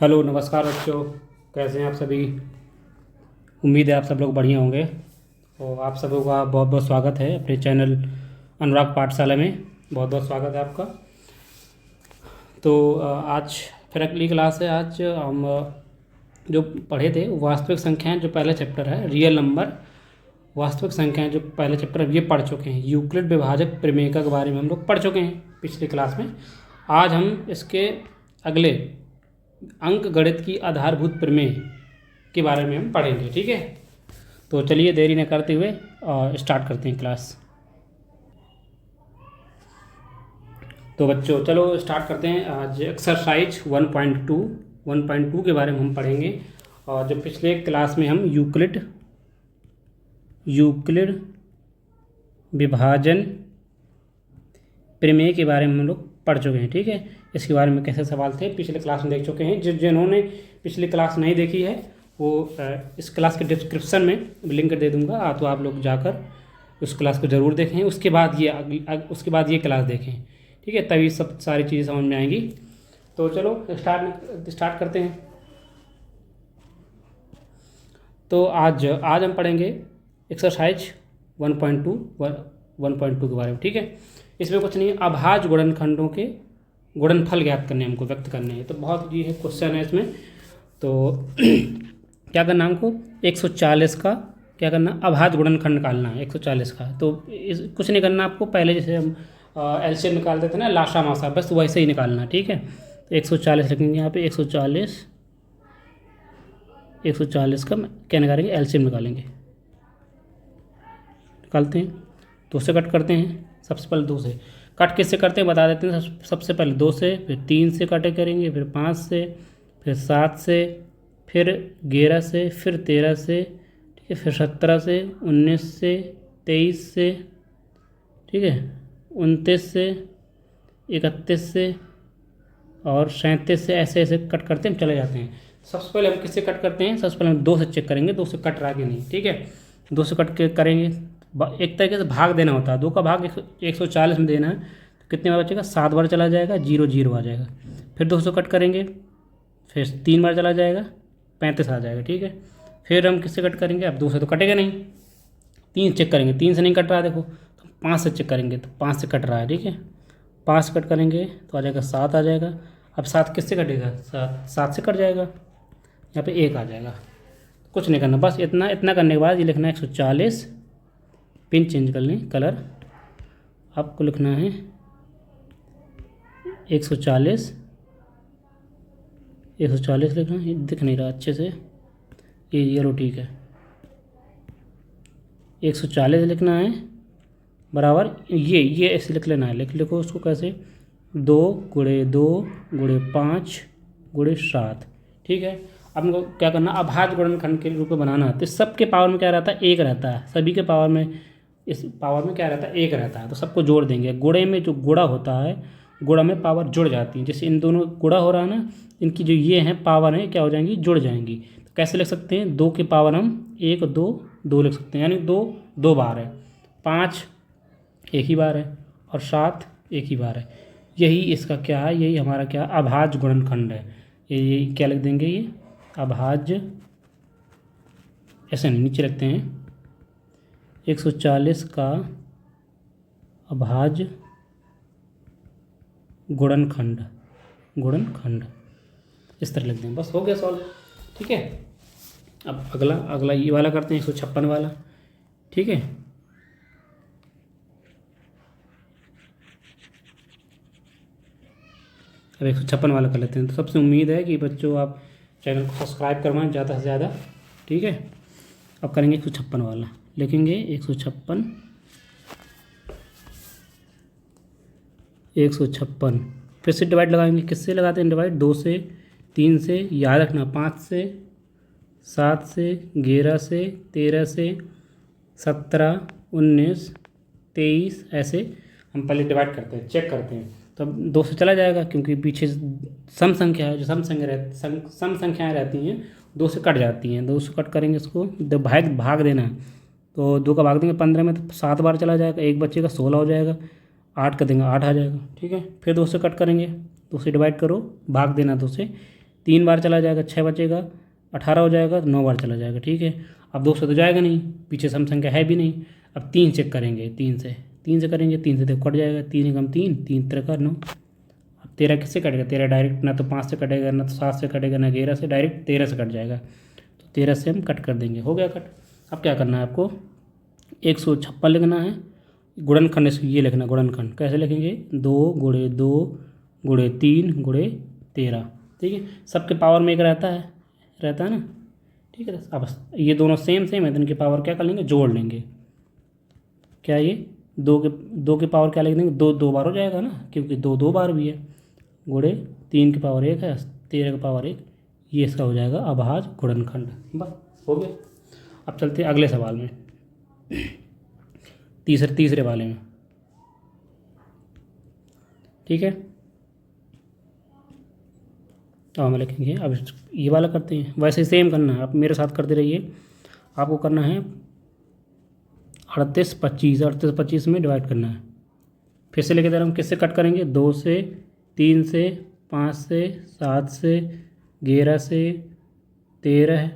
Hello, नमस्कार बच्चों। कैसे हैं आप सभी? उम्मीद है आप सब लोग बढ़िया होंगे। तो आप सबों का बहुत बहुत स्वागत है अपने चैनल अनुराग पाठशाला में। बहुत बहुत स्वागत है आपका। तो आज फिर अगली क्लास है। आज हम जो पढ़े थे वास्तविक संख्याएं, जो पहला चैप्टर है रियल नंबर, वास्तविक संख्याएं जो पहले चैप्टर ये पढ़ चुके हैं। यूक्लिड विभाजक प्रमेयिका के बारे में हम लोग पढ़ चुके हैं पिछली क्लास में। आज हम इसके अगले अंक गणित की आधारभूत प्रमेय के बारे में हम पढ़ेंगे। ठीक है, तो चलिए देरी न करते हुए स्टार्ट करते हैं क्लास। तो बच्चों चलो स्टार्ट करते हैं। आज एक्सरसाइज 1.2 के बारे में हम पढ़ेंगे। और जो पिछले क्लास में हम यूक्लिड विभाजन प्रमेय के बारे में हम लोग पढ़ चुके हैं। ठीक है, इसके बारे में कैसे सवाल थे पिछले क्लास में देख चुके हैं। जिन्होंने पिछली क्लास नहीं देखी है वो इस क्लास के डिस्क्रिप्शन में लिंक दे दूंगा, तो आप लोग जाकर उस क्लास को ज़रूर देखें। उसके बाद ये क्लास देखें। ठीक है, तभी सब सारी चीज़ें समझ में आएंगी। तो चलो स्टार्ट करते हैं। तो आज हम पढ़ेंगे एक्सरसाइज 1.2 के बारे में। ठीक है, इसमें कुछ नहीं है, अभाज्य गुणनखंडों के गुणनफल ज्ञात करने, हमको व्यक्त करने हैं। तो बहुत ये है क्वेश्चन है इसमें। तो क्या करना हमको 140 का क्या करना, अभाज्य गुणनखंड निकालना है 140 का। तो कुछ नहीं करना आपको, पहले जैसे हम एलसीएम निकालते थे ना, लासा मासा, बस वैसे ही निकालना। ठीक है, तो 140 लिखेंगे यहाँ पे। 140 का क्या निकालेंगे, एलसीएम निकालेंगे। निकालते हैं, 2 से कट करते हैं। सबसे पहले 2 से कट किससे करते हैं बता देते हैं। सबसे पहले 2 से, फिर 3 से कटे करेंगे, फिर 5 से, फिर 7 से, फिर 11 से, फिर 13 से, ठीक है, फिर 17 से, 19 से, 23 से, ठीक है, 29 से, 31 से और 37 से। ऐसे ऐसे कट करते हम चले जाते हैं। सबसे पहले हम किससे कट करते हैं, सबसे पहले हम 2 से चेक करेंगे 2 से कट रहा कि नहीं। ठीक है, 2 से कट के करेंगे। एक तरीके से भाग देना होता है, 2 का भाग 140 में देना है। तो कितने बार बचेगा, 7 बार चला जाएगा, 0 0 आ जाएगा। फिर 200 कट करेंगे, फिर 3 बार चला जाएगा, 35 आ जाएगा। ठीक है, फिर हम किससे कट करेंगे, अब 2 से तो कटेगा नहीं, 3 चेक करेंगे, 3 से नहीं कट रहा देखो, तो 5 से चेक करेंगे, तो 5 से कट रहा है। ठीक है, 5 से कट करेंगे तो आ जाएगा 7 आ जाएगा। अब 7 किससे कटेगा, 7 से कट जाएगा, यहाँ पे 1 आ जाएगा। कुछ नहीं करना, बस इतना करने के बाद ये लिखना है 140। पिन चेंज कर लें कलर, आपको लिखना है 140 लिखना है। दिख नहीं रहा अच्छे से, ये येलो ठीक है। 140 लिखना है बराबर, ये ऐसे लिख लेना है। लिखो उसको कैसे, 2 गुणे 2 गुणे 5 गुणे 7। ठीक है, अब हमको क्या करना, अभाज्य गुणनखंड के रूप में बनाना है। तो सबके पावर में क्या रहता है, 1 रहता है। सभी के पावर में, इस पावर में क्या रहता है, 1 रहता है। तो सबको जोड़ देंगे। गुणे में जो गुणा होता है, गुणा में पावर जुड़ जाती है। जैसे इन दोनों गुणा हो रहा है ना, इनकी जो ये हैं पावर हैं क्या हो जाएंगी, जुड़ जाएंगी। तो कैसे लिख सकते हैं, 2 की पावर हम 1 2 लिख सकते हैं, यानी 2 बार है, 5 एक ही बार है और 7 एक ही बार है। यही इसका क्या है, यही हमारा क्या, अभाज्य गुणनखंड है। ये क्या लिख देंगे, ये अभाज्य, ऐसे नहीं नीचे रखते हैं, 140 का अभाज्य गुणनखंड इस तरह लिख दें, बस हो गया सॉल्व। ठीक है, अब अगला ये वाला करते हैं, 156 वाला। ठीक है, अब 156 वाला कर लेते हैं। तो सबसे उम्मीद है कि बच्चों आप चैनल को सब्सक्राइब करवाएं ज़्यादा से ज़्यादा। ठीक है, अब करेंगे 156 वाला, लिखेंगे 156 फिर से डिवाइड लगाएंगे। किससे लगाते हैं डिवाइड, 2 से, 3 से, याद रखना, 5 से, 7 से, 11 से, 13 से, 17, 19, 23, ऐसे हम पहले डिवाइड करते हैं, चेक करते हैं। तब 2 से चला जाएगा, क्योंकि पीछे सम संख्या है, जो सम संख्याएँ रहती हैं 2 से कट जाती हैं। 2 से कट करेंगे, इसको भाग देना है। तो 2 का भाग देंगे 15 में, तो 7 बार चला जाएगा, 1 बच्चे का 16 हो जाएगा। 8 का देंगे 8 आ जाएगा। ठीक है, फिर 2 से कट करेंगे, 2 से डिवाइड करो, भाग देना 2 से, 3 बार चला जाएगा 6 बचेगा, 18 हो जाएगा तो 9 बार चला जाएगा। ठीक है, अब 2 से तो जाएगा नहीं, पीछे सम संख्या है भी नहीं। अब 3 चेक करेंगे, 3 से करेंगे, 3 से तो कट जाएगा, 3 एकम 3, 3 3 9। अब 13 किससे कटेगा? 13 डायरेक्ट ना तो 5 से कटेगा, ना तो 7 से कटेगा, ना 11 से, डायरेक्ट 13 से कट जाएगा। तो 13 से हम कट कर देंगे, हो गया कट। अब क्या करना है आपको? 156 लिखना है, गुणनखंड ये लिखना, गुणनखंड कैसे लिखेंगे? 2 गुणे 2 गुणे 3 गुणे 13। ठीक है, सबके पावर में एक रहता है ना। ठीक है, अब ये दोनों सेम है तो इनकी पावर क्या कर लेंगे? जोड़ लेंगे। क्या ये दो के पावर क्या लिख देंगे? 2 बार हो जाएगा ना, क्योंकि 2 बार भी है। गुणे 3 की पावर 1 है, 13 की पावर 1, ये इसका हो जाएगा अभाज्य गुणनखंड। बस हो गया। अब चलते हैं अगले सवाल में, तीसरे वाले में। ठीक है, तो हम लिखेंगे, अब ये वाला करते हैं। वैसे सेम करना है, आप मेरे साथ करते रहिए। आपको करना है 38 25 में डिवाइड करना है। फिर से लेके दे रहा हूँ, किससे कट करेंगे? 2 से, 3 से, 5 से, 7 से, 11 से, 13,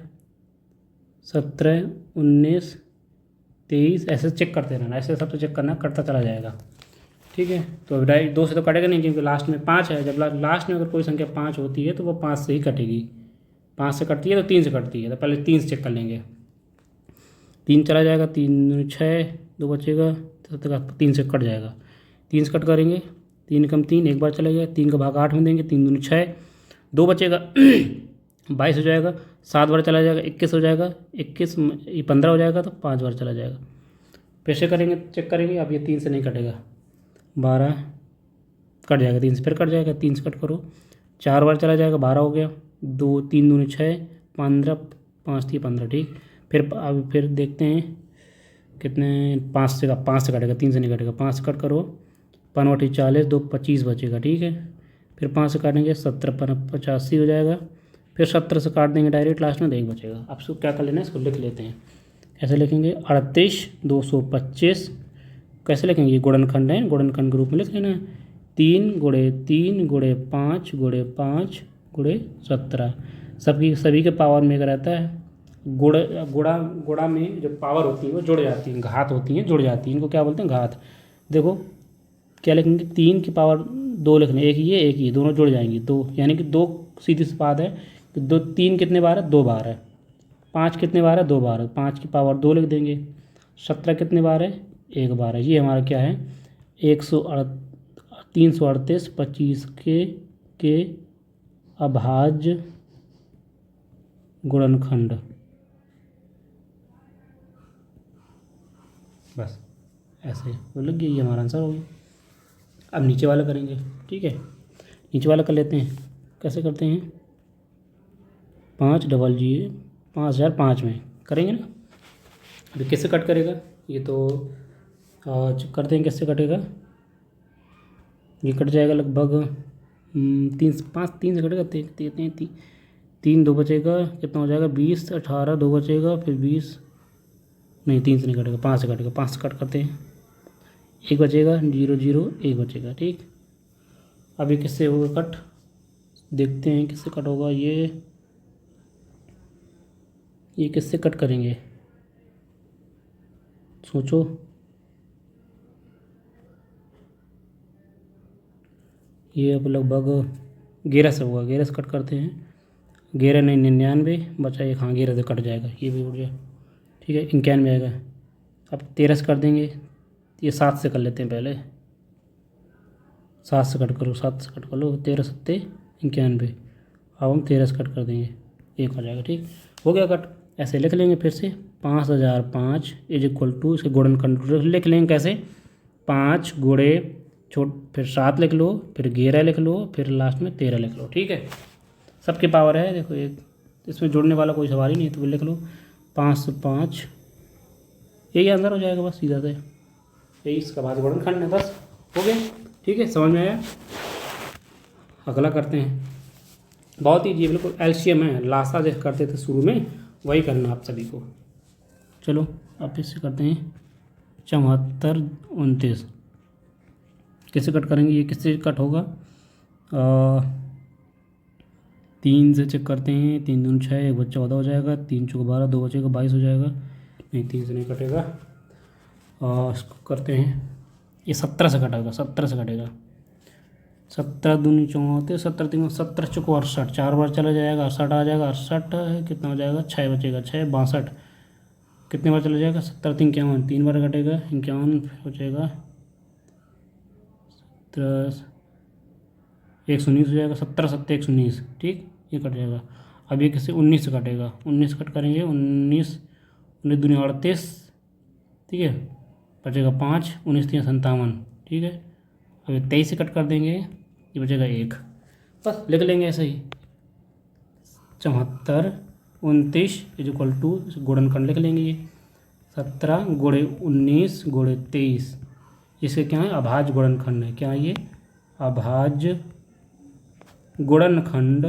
17, 19, 23, ऐसे चेक करते रहना, ऐसे सबसे चेक करना, कटता चला जाएगा। ठीक है, तो अब डायरेक्ट 2 से तो कटेगा नहीं, क्योंकि लास्ट में 5 है। जब लास्ट में अगर कोई संख्या 5 होती है तो वो 5 से ही कटेगी। 5 से कटती है तो 3 से कटती है, तो पहले 3 से चेक कर लेंगे। 3 चला जाएगा, 3 6, 2 बचेगा, तो 3 से कट जाएगा। 3 से कट करेंगे, 3 कम 3, एक बार चला गया, 3 का भाग 8 में देंगे, 3 दूनी 6, 2 बचेगा 22 हो जाएगा, 7 बार चला जाएगा, 21 हो जाएगा, 21 15 हो जाएगा, तो 5 बार चला जाएगा। फिर से करेंगे, चेक करेंगे, अब ये 3 से नहीं कटेगा, 12 कट जाएगा, 3 से फिर कट जाएगा, 3 से कट करो, 4 बार चला जाएगा, 12 हो गया, 2 3 दूनी 6, 15, 5 थी 15। ठीक, फिर देखते हैं कितने, 5 से कटेगा, 3 से नहीं कटेगा, 5 से कट करो, 5 40, 2 25 बचेगा। ठीक है, फिर 5 से काटेंगे, 17 85 हो जाएगा, फिर 17 से काट देंगे डायरेक्ट, लास्ट में 1 बचेगा। अब इसको क्या कर लेना है, इसको लिख लेते हैं। कैसे लिखेंगे? 38 225 कैसे लिखेंगे? ये गुणनखंड है, गुणनखंड के रूप में लिख लेना है। 3 गुणे 3 गुणे 5 गुणे 5 गुणे 17, सभी के पावर में एक रहता है। गुणा में जो पावर होती है वो जुड़ जाती है, घात होती हैं जुड़ जाती हैं, इनको क्या बोलते हैं? घात। देखो क्या लिखेंगे? 3 की पावर 2 लिखना, एक ये दोनों जुड़ जाएंगी, 2, यानी कि 2 सीधी सी बात है कि 3 कितने बार है? 2 बार है। 5 कितने बार है? 2 बार है, 5 की पावर 2 लिख देंगे। 17 कितने बार है? 1 बार है। ये हमारा क्या है? 338 25 के अभाज्य गुणनखंड। बस ऐसे वो लग गया, ये हमारा आंसर हो गया। अब नीचे वाला करेंगे। ठीक है, नीचे वाला कर लेते हैं। कैसे करते हैं? 5005 में करेंगे ना। अभी किससे कट करेगा? ये तो करते हैं, किससे कटेगा? ये कट जाएगा लगभग 3 से कटेगा, 3 2 बचेगा, कितना हो जाएगा? 20 18, 2 बचेगा, फिर 20 नहीं, 3 से नहीं कटेगा, 5 से कटेगा, 5 से कट करते हैं, 1 बचेगा, 0 0 1 बचेगा। ठीक, अभी किससे होगा कट? देखते हैं किससे कट होगा। ये किससे कट करेंगे? सोचो। ये अब लगभग 11 से होगा, 11 से कट करते हैं। 11 नहीं 99 बचा एक, हाँ 11 से कट जाएगा, ये भी उड़ गया। ठीक है, 91 आएगा। अब 13 से कर देंगे, ये 7 से कर लेते हैं पहले। 7 से कट करो, 7 से कट कर लो, 13 7 91। अब हम 13 से कट कर देंगे, 1 आ जाएगा। ठीक, हो गया कट। ऐसे लिख लेंगे फिर से, 5005 इज इक्वल टू, इसके गुणनखंड लिख लेंगे कैसे? 5 गुणे फिर 7 लिख लो, फिर 11 लिख लो, फिर लास्ट में 13 लिख लो। ठीक है, सबके पावर है, देखो एक इसमें जुड़ने वाला कोई सवाल ही नहीं है, तो लिख लो 5 से 5, यही आंसर हो जाएगा बस, सीधा से यही इसका भाज्य गुणनखंड है। बस हो गया। ठीक है, समझ में आया? अगला करते हैं, बहुत ही बिल्कुल एलसीएम है, लासा जैसे करते थे शुरू में, वही करना आप सभी को। चलो अब इससे करते हैं 74 29, किससे कट करेंगे? ये किससे कट होगा? 3 से चेक करते हैं, 3 दूनी 6, एक बच्चा 14 हो जाएगा, 3 चौक 12, 2 बचेगा 22 हो जाएगा। नहीं 3 से नहीं कटेगा। और इसको करते हैं, ये 17 से कटेगा, 17 से कटेगा। 17 दूनी 34, 17 3 17 चौक 68, 4 बार चला जाएगा, 68 आ जाएगा। 68 है कितना हो जाएगा, 6 बचेगा, 6 62, कितने बार चला जाएगा, 70 3 51, 3 बार कटेगा, 51 हो जाएगा। 17 119 हो जाएगा, 17 7 119, ठीक, ये कट जाएगा। अब ये किससे, 19 से कटेगा, 19 कट करेंगे, 19 19 दूनी 38, ठीक है, बचेगा 5, 19 3 57, ठीक है। अब ये 23 से कट कर देंगे, ये बचेगा 1, बस लिख लेंगे ऐसे ही। 74 29 इज इक्वल टू, गुणनखंड लिख लेंगे ये 17 गुणे 19 गुणे 23, इसके क्या है, अभाज्य गुणनखंड है। क्या है ये, अभाज्य गुणनखंड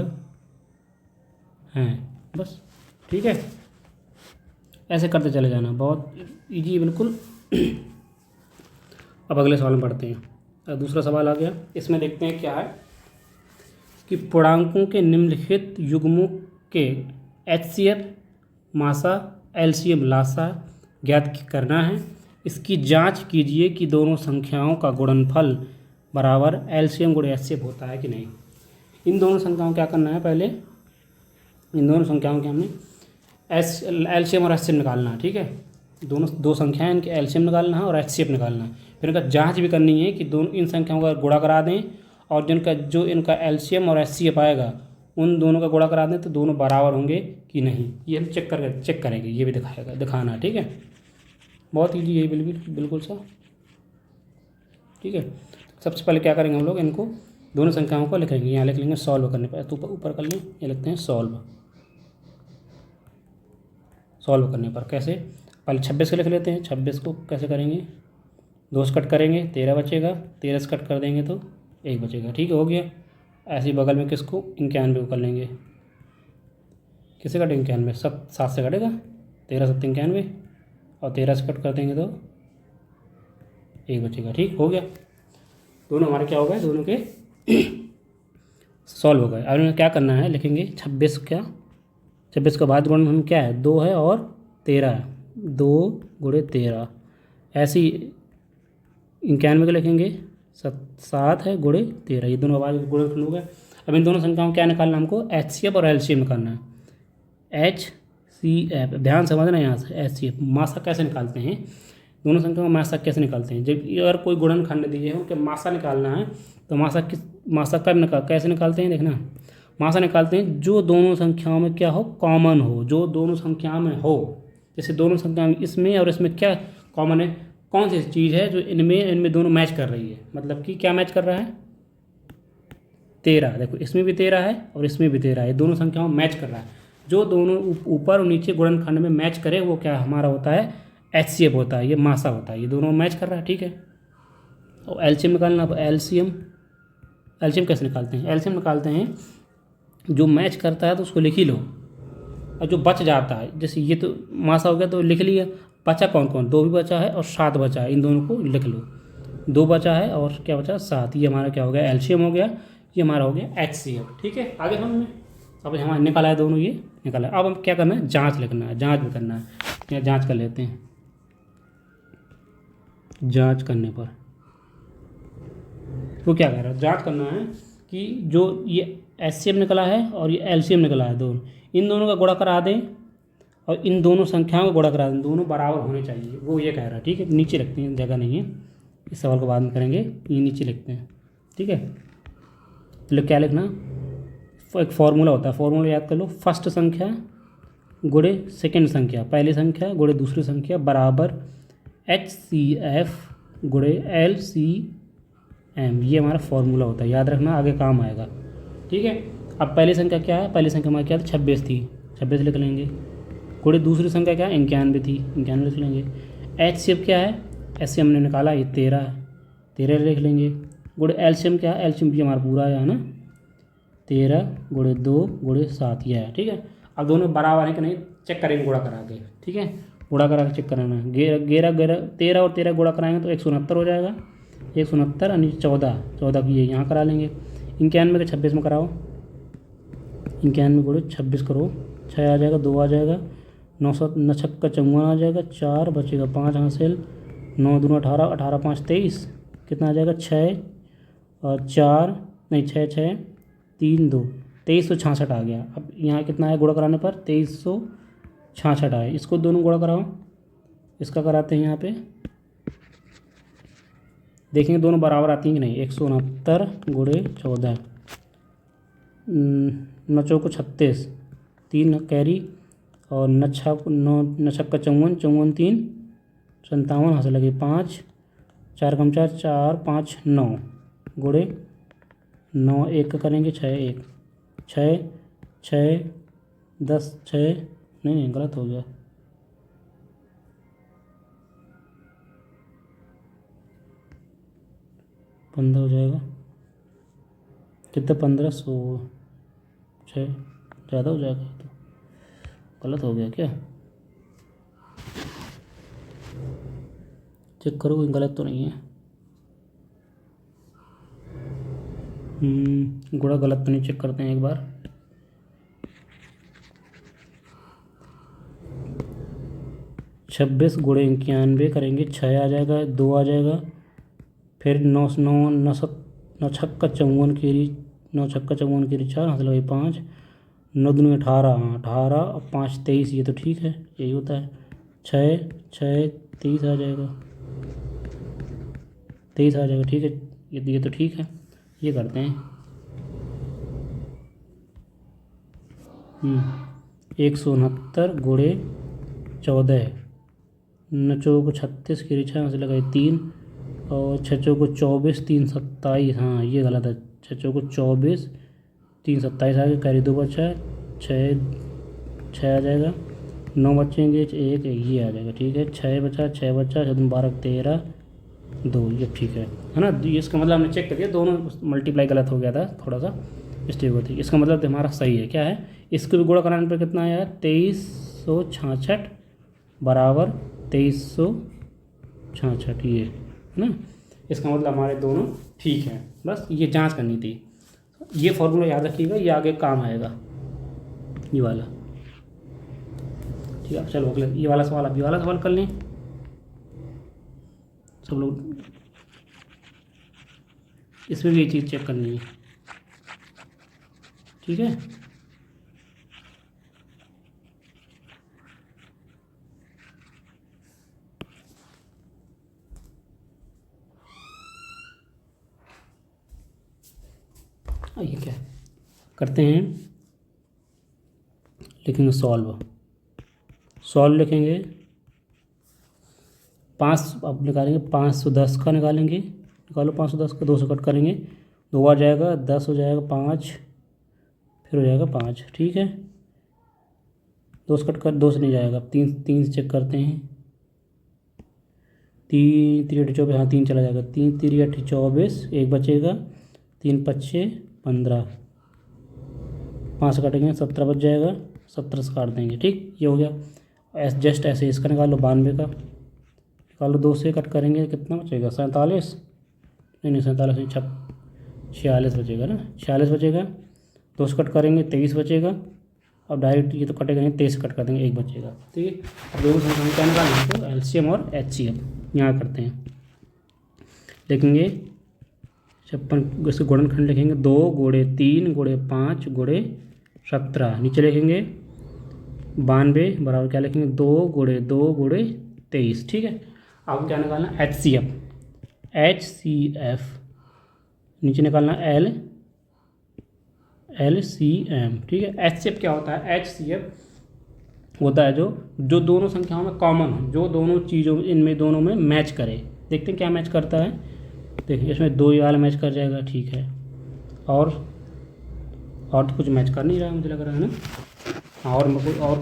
हैं, बस, ठीक है। ऐसे करते चले जाना, बहुत इजी बिल्कुल। अब अगले सवाल में पढ़ते हैं। अब दूसरा सवाल आ गया, इसमें देखते हैं क्या है कि पूर्णांकों के निम्नलिखित युग्मों के HCF मासा LCM लासा ज्ञात करना है। इसकी जांच कीजिए कि दोनों संख्याओं का गुणनफल बराबर LCM गुणे HCF होता है कि नहीं। इन दोनों संख्याओं को क्या करना है, पहले इन दोनों संख्याओं के हमने LCM और HCF निकालना है, ठीक है। दोनों दो संख्याएं, इनके LCM निकालना है और HCF निकालना है। फिर इनका जांच भी करनी है कि दोनों इन संख्याओं का गुणा करा दें, और जो इनका LCM और HCF आएगा उन दोनों का गुणा करा दें तो दोनों बराबर होंगे कि नहीं, ये हम चेक करेंगे, ये भी दिखाना है, ठीक है। बहुत ईजी है, बिल्कुल सा, ठीक है। सबसे पहले क्या करेंगे हम लोग, इनको दोनों संख्याओं को लिखेंगे, यहाँ लिख लेंगे सॉल्व करने पर, तो ऊपर कर लें, ये लिखते हैं सॉल्व करने पर। कैसे, पहले 26 को लिख लेते हैं। 26 को कैसे करेंगे, 2 से कट करेंगे, 13 बचेगा, 13 से कट कर देंगे तो 1 बचेगा, ठीक है, हो गया। ऐसे ही बगल में किसको, 91 को कर लेंगे, किससे कटेंगे, 91, 7 से कटेगा, 13 7 91, और 13 से कट कर देंगे तो 1 बचेगा, ठीक, हो गया। दोनों हमारे क्या हो गए, दोनों के सॉल्व हो गए। अब हमें क्या करना है, लिखेंगे 26 के बाद गुण हम क्या है, 2 है और 13 है, 2 गुणे 13, ऐसे ही 91 को लिखेंगे, 7 है गुणे 13, ये दोनों आवाज गुणनखंड हो गए। अब इन दोनों संख्याओं को क्या निकालना है, हमको HCF और LCM निकालना है। HCF, ध्यान समझना यहाँ से, HCF मासा कैसे निकालते हैं, दोनों संख्याओं का मासा कैसे निकालते हैं। जब अगर कोई गुणनखंड दिए हो कि मासा निकालना है, तो मासा कैसे निकालते हैं, देखना, मासा निकालते हैं जो दोनों संख्याओं में क्या हो, कॉमन हो, जो दोनों संख्याओं में हो। जैसे दोनों संख्या में इसमें और इसमें क्या कॉमन है, कौन सी चीज़ है जो इनमें दोनों मैच कर रही है, मतलब कि क्या मैच कर रहा है, 13, देखो इसमें भी 13 है और इसमें भी 13 है, दोनों संख्याओं में मैच कर रहा है। जो दोनों ऊपर और नीचे गुणनखंड में मैच करे वो क्या हमारा होता है, HCF होता है, ये मासा होता है, ये दोनों मैच कर रहा है, ठीक है। और LCM निकालना, LCM कैसे निकालते हैं, LCM निकालते हैं जो मैच करता है तो उसको लिख ही लो, और जो बच जाता है, जैसे ये तो मासा हो गया तो लिख लिया, बचा कौन कौन, 2 भी बचा है और 7 बचा है, इन दोनों को लिख लो। 2 बचा है और क्या बचा, 7, ये हमारा क्या हो गया, LCM हो गया, ये हमारा हो गया HCF, ठीक है। आगे समझ में, अब हमारा निकाला है दोनों, ये निकाला है। अब हम क्या करना है, जांच लिखना है, जांच भी करना है, या जांच कर लेते हैं। जांच करने पर तो क्या कह रहा है, जांच करना है कि जो ये HCF निकला है और ये LCM निकला है, दोनों, इन दोनों का गुणा करा दें और इन दोनों संख्याओं का गुणा करा दें, दोनों बराबर होने चाहिए, वो ये कह रहा है, ठीक है। नीचे लिखते हैं, जगह नहीं है, इस सवाल को बाद में करेंगे, ये नीचे लिखते हैं, ठीक है। तो क्या लिखना, एक फार्मूला होता है, फार्मूला याद कर लो, फर्स्ट संख्या गुणे सेकेंड संख्या, पहली संख्या गुणे दूसरी संख्या बराबर HCF गुणे LCM, ये हमारा फार्मूला होता है, याद रखना, आगे काम आएगा, ठीक है। अब पहली संख्या क्या है, पहली संख्या हमारी क्या थी, 26 थी, 26 लिख लेंगे, गुणे दूसरी संख्या क्या है, 91 थी, 91 लिख लेंगे। HCF क्या है, HCM हमने निकाला, ये 13 है, 13 लिख लेंगे। गुणे LCM क्या है, LCM भी हमारा पूरा है ना, 13 गुणे 2 गुणे 7, यह है, ठीक है। अब दोनों बराबर है कि नहीं चेक करेंगे गुणा करा के, ठीक है, गुणा करा के चेक कराना है। 13 और 13 गुणा कराएंगे तो 169 हो जाएगा, 169 और 14 की ये यहाँ करा लेंगे। 91 के 26 में कराओ, 91 गुणे 26 करो, 6 आ जाएगा, 2 आ जाएगा, 9 आ जाएगा, 4 बचेगा, 5 हासिल, 9 दूना 18, 18 5 23, कितना आ जाएगा 6 और 4 नहीं 6 6 3 2 2366 आ गया। अब यहाँ कितना है गुणा कराने पर 2366 आए। इसको दोनों गुणा कराओ, इसका कराते हैं यहाँ पे, देखेंगे दोनों बराबर आती हैं कि नहीं। 169 गुणे 14, 9 को 36, 3 कैरी और 9 छक्का 54, 54 3 57 हासिल लगे, 5 4 कम 4 4 5 9 गुणे 9 1 का करेंगे 6 1 6 6 10 6 नहीं गलत हो गया, 15 हो जाएगा, कितना 1500 6 ज़्यादा हो जाएगा, तो गलत हो गया क्या, चेक करो कोई गलत तो नहीं है। गुणा गलत तो नहीं, चेक करते हैं एक बार। छब्बीस गुणे 91 करेंगे, 6 आ जाएगा, 2 आ जाएगा, फिर 9 9 9 9 छक्का 54 केरी, 9 छक्का 54 केरी 4 हासिल लगे, 5 9 दूनी 18, 18 और 5 23, ये तो ठीक है, यही होता है। 6 6 23 आ जाएगा, 23 आ जाएगा, ठीक है, ये तो ठीक है। ये करते हैं 169 गुणे 14, 9 को 36 की रिछा से लगाई 3 और 6 को 24 3 27, हाँ ये गलत है, 6 को 24 3 27 आ गया, कैरी 2 बचा है, 6 आ जाएगा, 9 बचेंगे 1 ये आ जाएगा, ठीक है, 6 बचा 12 13 2, ये ठीक है ना। ये इसका मतलब हमने चेक कर दिया, दोनों मल्टीप्लाई गलत हो गया था, थोड़ा सा मिस्टेक होती है, इसका मतलब हमारा सही है। क्या है, इसको भी गुणा कराने पर कितना आया 2366 बराबर 2366, ये है ना। इसका मतलब हमारे दोनों ठीक हैं, बस ये जांच करनी थी। ये फॉर्मूला याद रखिएगा, ये आगे काम आएगा, ये वाला, ठीक है। चलो अगले ये वाला सवाल, अब ये वाला सवाल कर लें सब लोग, इसमें भी ये चीज़ चेक करनी है, ठीक है। ये क्या करते हैं, लिखेंगे सॉल्व लिखेंगे 5, अब निकालेंगे 510 का, निकालो 510 का, 2 से कट करेंगे, 2 आ जाएगा, 10 हो जाएगा, 5 फिर हो जाएगा 5, ठीक है, 2 से कट कर 2 से नहीं जाएगा, 3 से चेक करते हैं, 3 3 8 24, हाँ 3 चला जाएगा, 3 3 8 24, 1 बचेगा, 3 5 15, 5 से काटेंगे 17 बच जाएगा, 17 से काट देंगे, ठीक, ये हो गया। जस्ट ऐसे इसका निकालो 92 का, निकालो 2 से कट करेंगे, कितना बचेगा 47, नहीं 47 नहीं 46 बचेगा ना, 46 बचेगा, 2 से कट करेंगे 23 बचेगा, अब डायरेक्ट ये तो कटेगा नहीं, 23 से कट कर देंगे 1 बचेगा, ठीक है। अब दोनों संख्या क्या निकालेंगे, तो एलसीएम और एचसीएफ यहाँ करते हैं, लिखेंगे 56, इसके गुणनखंड लिखेंगे 2 गुणे 3 गुणे 5 गुणे 17, नीचे लिखेंगे 92 बराबर क्या लिखेंगे 2 गुणे 2 गुणे 23, ठीक है। अब क्या निकालना, एचसीएफ नीचे निकालना एलसीएम, ठीक है। एचसीएफ क्या होता है, एचसीएफ होता है जो दोनों संख्याओं में कॉमन हो, जो दोनों चीज़ों इनमें दोनों में मैच करे। देखते हैं क्या मैच करता है, देखिए इसमें 2 ये वाला मैच कर जाएगा, ठीक है, और तो कुछ मैच कर नहीं रहा है मुझे लग रहा है ना, और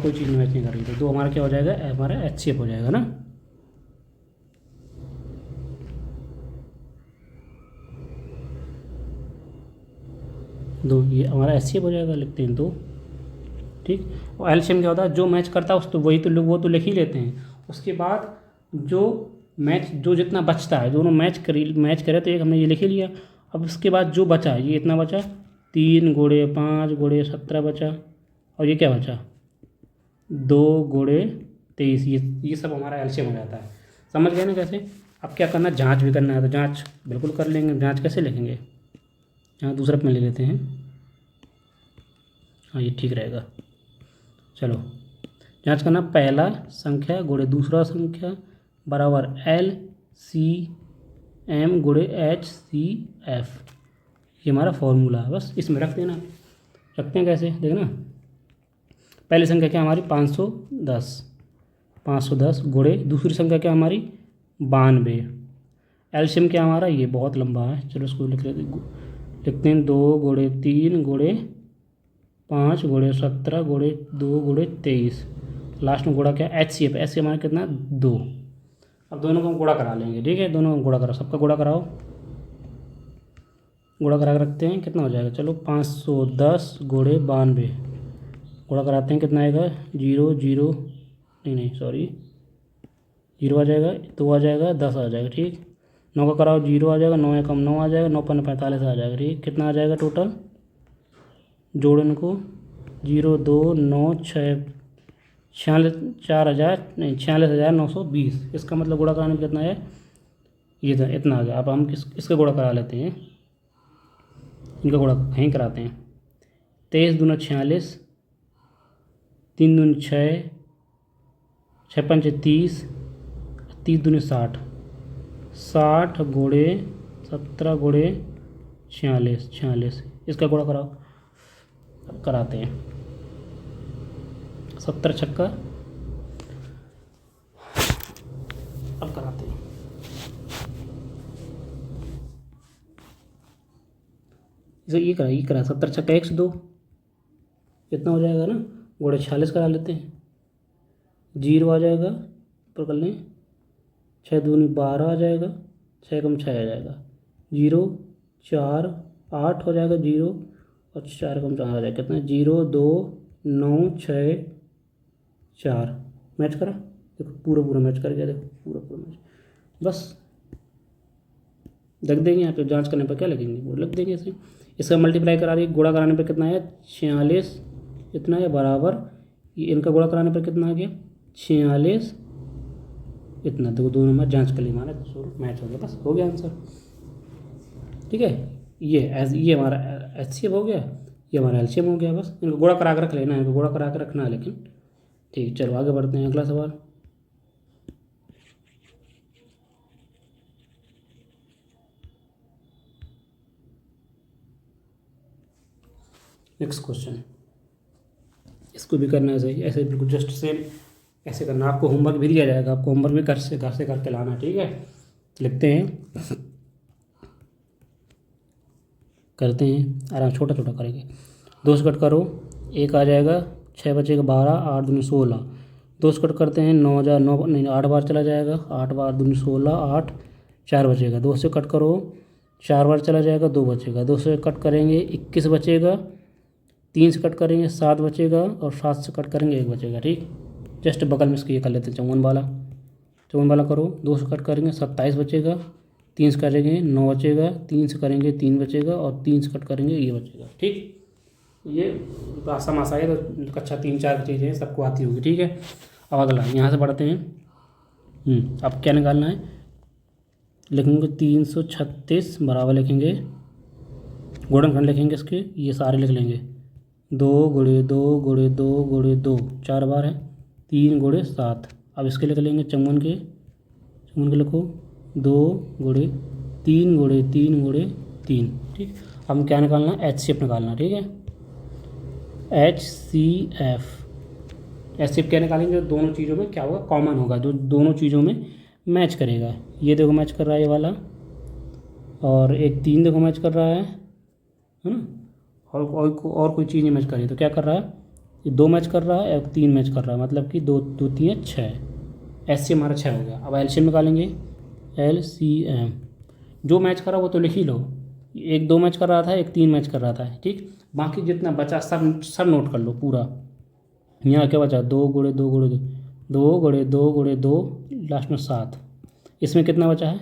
कोई चीज़ मैच नहीं कर रही, तो 2 हमारा क्या हो जाएगा, हमारा एचसीएफ हो जाएगा ना। दो ये हमारा एचसीएफ हो जाएगा, लिखते हैं 2, ठीक। और एलसीएम क्या होता है, जो मैच करता है उस तो वही तो लोग वो तो लिख ही लेते हैं, उसके बाद जो जितना बचता है, दोनों मैच करे तो एक हमने ये लिख ही लिया, अब उसके बाद जो बचा ये इतना बचा 3 गुणे 5 गुणे 17 बचा, और ये क्या बचा 2 गुणे 23। ये सब हमारा एलसीएम हो जाता है। समझ गए ना कैसे। अब क्या करना, जांच भी करना है, तो जांच बिल्कुल कर लेंगे। जांच कैसे लिखेंगे, यहाँ दूसरा पेन ले लेते हैं, हाँ ये ठीक रहेगा। चलो जांच करना, पहला संख्या गुणे दूसरा संख्या बराबर LCM गुणे HCF। ये हमारा फॉर्मूला है, बस इसमें रख देना। रखते हैं कैसे, देखना। पहली संख्या क्या हमारी 510 गुणे दूसरी संख्या क्या हमारी 92। एलसीएम क्या हमारा, ये बहुत लंबा है, चलो इसको लिखते हैं 2 गुणे 3 गुणे 5 गुणे 17 गुणे 2 गुणे 23। लास्ट में गुणा क्या HCF। HCF हमारा कितना 2। अब दोनों को हम गुणा करा लेंगे, ठीक है। दोनों को गुणा कराओ, सबका गुणा कराओ, गुणा करा के रखते हैं, कितना हो जाएगा। चलो 510 गुणे 92 गुणा कराते हैं, कितना आएगा 0 0 नहीं सॉरी 0 आ जाएगा, 2 आ जाएगा, 10 आ जाएगा, ठीक। 9 का कराओ, 0 आ जाएगा, 9 या कम 9 आ जाएगा, 9 पन्ने 45 आ जाएगा, ठीक। कितना आ जाएगा टोटल, जोड़ इनको 0 2 9 6 46,920। इसका मतलब गुणा कराने में कितना है, ये था, इतना आ गया। अब हम इसका गुणा करा लेते हैं, इनका गुणा कहीं कराते हैं। 23 दूना 46, 3 दूनी 6, 6 पंचे 30, 30 दूनी 60, 60 गुणे 17 गुणे 46। इसका गुणा कराओ, कराते हैं। 17 छक्का, अब कराते हैं। इसे ये करा 17 छक्का 102, इतना हो जाएगा ना। गुणे 46 करा लेते हैं, 0 आ जाएगा, ऊपर कर लें, 6 दूनी 12 आ जाएगा, 6 कम 6 आ जाएगा, 0 4 8 हो जाएगा, 0 और 4 कम 4 आ जाएगा, कितना 0 2 9 6 4। मैच करा, देखो पूरा मैच कर गया, देखो पूरा मैच। बस रख देंगे यहाँ पे, जांच करने पर क्या लगेंगे वो रख देंगे ऐसे। इसका मल्टीप्लाई करा रही, गुणा कराने पर कितना है 46, इतना है बराबर, ये इनका गुणा कराने पर कितना आ गया 46, इतना। देखो दोनों में जांच कर ली, हमारा मैच हो गया, बस हो गया आंसर, ठीक है। ये हमारा HCF हो गया, ये हमारा LCM हो गया। बस इनको गुणा करा के रख लेना है, इनको गुणा करा के रखना है, लेकिन ठीक। चलो आगे बढ़ते हैं, अगला सवाल। नेक्स्ट क्वेश्चन, इसको भी करना है सही, ऐसे बिल्कुल जस्ट सेम ऐसे करना। आपको होमवर्क भी दिया जाएगा, आपको होमवर्क भी घर से करके लाना, ठीक है। लिखते हैं, करते हैं आराम, छोटा करेंगे। 2 से कट करो, 1 आ जाएगा, 6 बचेगा 12, 8 दूनी 16। 2 से कट करते हैं, 9 नहीं 8 बार चला जाएगा, 8 बार दूनी 16, 8 4 बचेगा। 2 से कट करो, 4 बार चला जाएगा, 2 बचेगा। 2 से कट करेंगे 21 बचेगा, 3 से कट करेंगे 7 बचेगा, और 7 से कट करेंगे 1 बचेगा, ठीक। जस्ट बगल में इसके ये कर लेते हैं 54 वाला करो। 2 से कट करेंगे 27 बचेगा, 3 से करेंगे 9 बचेगा, 3 से करेंगे 3 बचेगा, और 3 से कट करेंगे ये बचेगा, ठीक। ये समास है, तो कक्षा 3-4 चीज़ें सबको आती होगी, ठीक है। अब अगला यहाँ से पढ़ते हैं। अब क्या निकालना है, लिखेंगे 336 बराबर लिखेंगे, गुणनखंड लिखेंगे इसके, ये सारे लिख लेंगे। 2 गुणे 2 गुणे 2 गुणे 2 4 बार है, 3 गुणे 7। अब इसके लिख लेंगे चौवन के लिखो 2 गुणे 3 गुणे 3 गुणे 3, ठीक। हम क्या निकालना है, HCF निकालना, ठीक है। HCF क्या निकालेंगे, जो दोनों चीज़ों में क्या होगा कॉमन होगा, जो दोनों चीज़ों में मैच करेगा। ये देखो मैच कर रहा है ये वाला, और एक 3 देखो मैच कर रहा है ना, और कोई चीज़ नहीं मैच कर रही, तो क्या कर रहा है, ये 2 मैच कर रहा है, एक 3 मैच कर रहा है, मतलब कि 2 2 3 6। HCF हमारा 6 हो गया। अब LCM निकालेंगे, LCM जो मैच कर रहा है वो तो लिख ही लो, एक 2 मैच कर रहा था, एक 3 मैच कर रहा था, ठीक। बाकी जितना बचा सब नोट कर लो पूरा। यहाँ क्या बचा 2 गुणे 2 गुणे 2 2 गुणे 2 गुणे 2, लास्ट में 7। इसमें कितना बचा है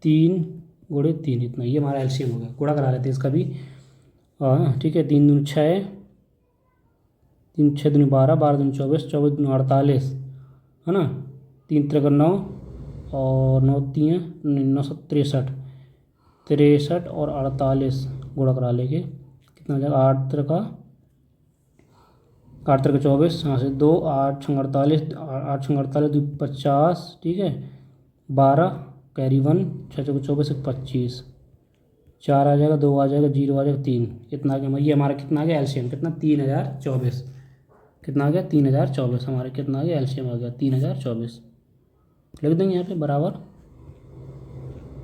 3 गुणे 3, इतना। ये हमारा LCM हो गया। गुणा करा लेते हैं इसका भी, हाँ ठीक है, 3 दूनी 6, 3 6 दूनी 12, 12 दूनी 24, 24 दूनी 48, है ना। 3 3 9 और 9 3 9 63, 63 और 48 गुणा करा लेंगे, कितना हो जाएगा 8 3 का 24, यहाँ से 2 8 6 48, 8 6 48 2 50, ठीक है। 12 कैरी 1, 6 4 24 25, 4 आ जाएगा, 2 आ जाएगा, 0 आ जाएगा, 3, कितना आ गया, ये हमारा कितना आ गया एलसीएम, कितना 3024, कितना आ गया 3024, हमारे कितना आ गया एलसीएम आ गया 3024। लिख देंगे यहाँ पे बराबर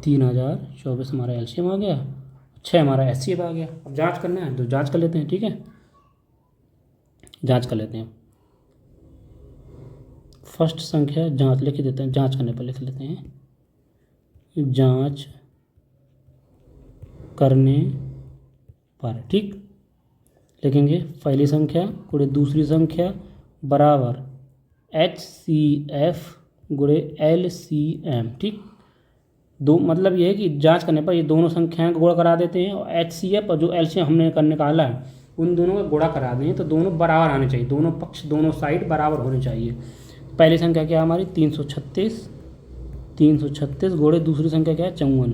3024 हमारा एलसीएम आ गया, 6 हमारा एचसीएफ आ गया। अब जांच करना है तो जांच कर लेते हैं, ठीक है, जांच कर लेते हैं। फर्स्ट संख्या जांच लिख देते हैं, जांच करने पर लिख लेते हैं, जांच करने पर, ठीक। लिखेंगे पहली संख्या गुणे दूसरी संख्या बराबर HCF गुणे LCM, ठीक। दो मतलब ये है कि जांच करने पर ये दोनों संख्याएं का गुणा करा देते हैं और HCF और जो LCM हमने निकाला है उन दोनों का गुणा करा दें तो दोनों बराबर आने चाहिए, दोनों पक्ष दोनों साइड बराबर होने चाहिए। पहली संख्या क्या है हमारी 336 गुणे दूसरी संख्या क्या है 54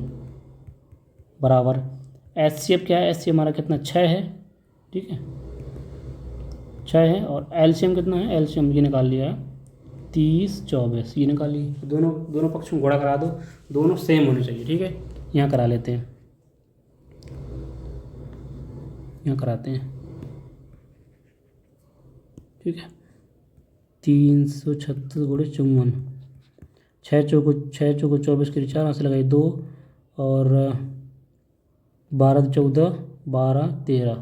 बराबर HCF क्या है, HCF हमारा कितना 6 है, ठीक है 6 है। और LCM कितना है, LCM ये निकाल लिया है 30 24, ये निकाल ली। दोनों पक्ष में गुणा करा दो, दोनों सेम होने चाहिए, ठीक है। यहाँ करा लेते हैं, यहाँ कराते हैं, ठीक है। 336 गुणे 54, 6 चौको 24 के 4 से लगाई 2 और 12 14 12 13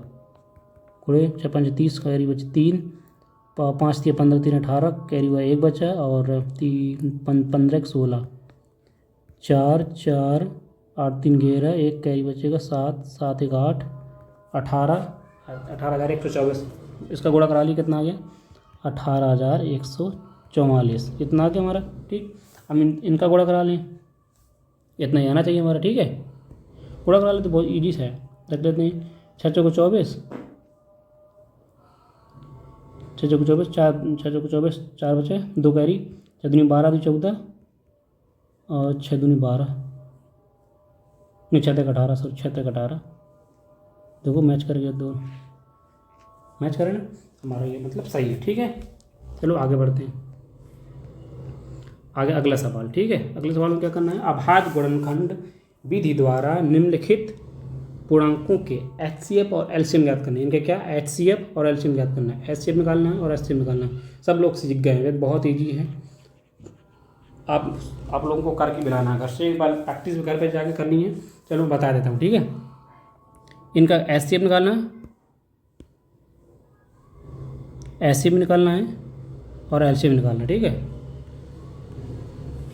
गुणे 6 5 30 कैरी बचे 3, 5 3 15 3 18 कैरी हुआ 1 बचा और 15 16, 4 4 8 3 11 1 कैरी बचेगा 7 7 1 8 18,124, इसका गुणा करा लिया, कितना आ गया 18,144, इतना आ गया हमारा, ठीक। हम इनका गुणा करा लें, इतना ही आना चाहिए हमारा, ठीक है। गुणा करा लेते बहुत ईजी से रख लेते हैं, 6 चौको 24, 6 चौको 24 4 बचे 2 कैरी, 6 दूनी 12 2 14 और 6 दूनी 12 नहीं 6 तक 18, सॉरी 6 तक 18, देखो मैच कर गया, दो मैच करें ना, हमारा ये मतलब सही है, ठीक है। चलो आगे बढ़ते हैं, आगे अगला सवाल, ठीक है। अगले सवाल में क्या करना है, अभाज्य गुणनखंड विधि द्वारा निम्नलिखित पूर्णांकों के HCF और LCM ज्ञात करना है। इनके क्या HCF और LCM ज्ञात करना है, HCF निकालना है और HCF निकालना है। सब लोग सीख गए हैं, बहुत ईजी है, आप लोगों को करके मिलाना है, घर से एक बार प्रैक्टिस भी घर पे जाके करनी है। चलो मैं बता देता हूँ, ठीक है। इनका HCF निकालना है, HCF निकालना है और LCM निकालना है, ठीक है।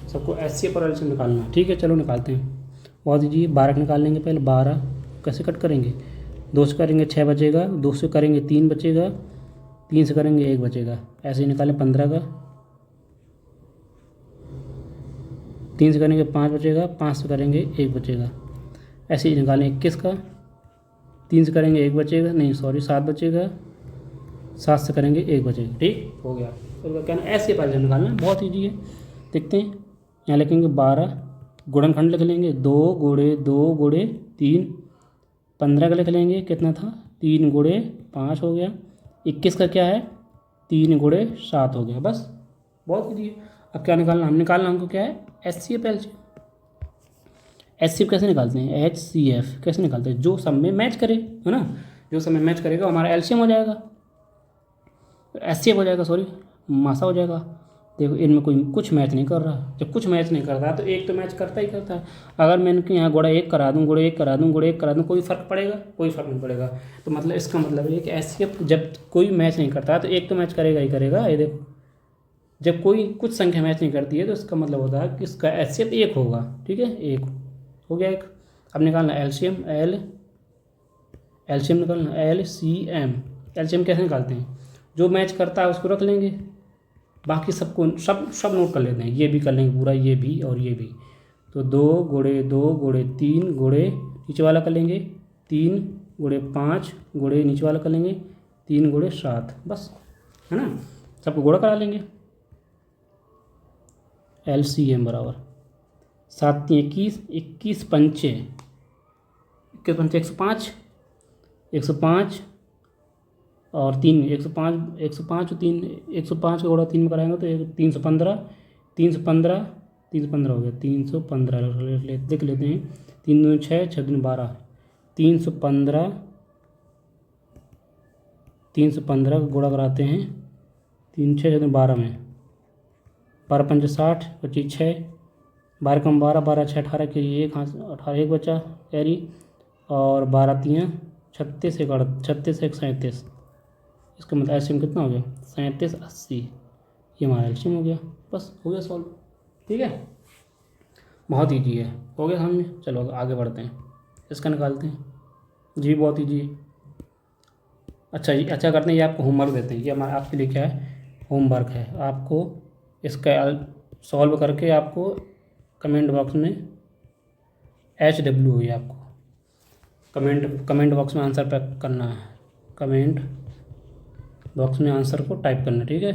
सबको HCF और LCM निकालना है, ठीक है। चलो निकालते हैं, बहुत ईजी। 12 निकाल लेंगे पहले, 12 कैसे कट करेंगे, 2 से करेंगे 6 बचेगा, 2 से करेंगे 3 बचेगा, 3 से करेंगे 1 बचेगा, ऐसे ही निकालें 15 का, 3 से करेंगे 5 बचेगा, 5 से करेंगे 1 बचेगा, ऐसे ही निकालें 21 का, 3 से करेंगे 1 बचेगा, नहीं सॉरी 7 बचेगा, 7 से करेंगे 1 बचेगा, ठीक हो गया। तो क्या ना ऐसे पैसे निकालना है, बहुत ईजी है। देखते हैं, यहाँ लिखेंगे 12 गुणनखंड लिख लेंगे, 2 गुणे 2 गुणे 3, 15 का लिख लेंगे, कितना था 3 गुणे 5 हो गया, 21 का क्या है 3 गुणे 7 हो गया, बस बहुत ईजी है। अब क्या निकालना, हम निकालना हमको क्या है HCF LCM। HCF कैसे निकालते हैं, HCF कैसे निकालते हैं, जो सब में मैच करे, है ना, जो सब में मैच करेगा हमारा LCM हो जाएगा, HCF हो जाएगा, सॉरी मासा हो जाएगा। देखो इनमें कोई कुछ मैच नहीं कर रहा, जब कुछ मैच नहीं करता है तो एक तो मैच करता ही करता है। अगर मैं इनके यहाँ गुणा 1 करा दूँ, गुणा 1 करा दूँ, गुणा 1 करा दूँ, कोई फ़र्क पड़ेगा, कोई फ़र्क नहीं पड़ेगा। तो मतलब इसका मतलब ये कि HCF जब कोई मैच नहीं करता है तो एक तो मैच करेगा ही करेगा। ये देखो जब कोई कुछ संख्या मैच नहीं करती है तो इसका मतलब होता है कि इसका HCF 1 होगा, ठीक है, 1 हो गया 1। अब निकालना LCM निकालना LCM। LCM कैसे निकालते हैं, जो मैच करता है उसको रख लेंगे, बाकी सबको सब नोट कर लेते हैं, ये भी कर लेंगे पूरा, ये भी और ये भी। तो 2 गुणे 2 गुणे 3 गुणे नीचे वाला कर लेंगे 3 गुणे 5 गुणे नीचे वाला कर लेंगे 3 गुणे 7, बस, है ना। सबको गुणा करा लेंगे। LCM बराबर 7 3 21, 21 पंचे 105, 105 और 3 105 और 3 105 का गुणा 3 में कराएंगे तो 315, 315 315 हो गया, 315 लिख लेते हैं। 3 दूनी 6, 6 दूनी 12, 315 का गुणा कराते हैं 3 6 6 12 में, 12 पंचे 60, 25 6, 12 कम 12, 12 6 18 के 1 18 1 बचा कैरी, और 12 3 36 1 36 1 37, इसका मतलब एलसीएम कितना हो गया 37 80, ये हमारा एलसीएम हो गया। बस हो गया सॉल्व। ठीक है, बहुत ईजी है, हो गया हमने। चलो आगे बढ़ते हैं, इसका निकालते हैं जी, बहुत ईजी है। अच्छा जी, अच्छा करते हैं, ये आपको होमवर्क देते हैं, ये हमारा आपके लिए क्या है होमवर्क है। आपको इसका सॉल्व करके आपको कमेंट बॉक्स में HW हुई आपको कमेंट बॉक्स में आंसर पैक करना है, कमेंट बॉक्स में आंसर को टाइप करना, ठीक है।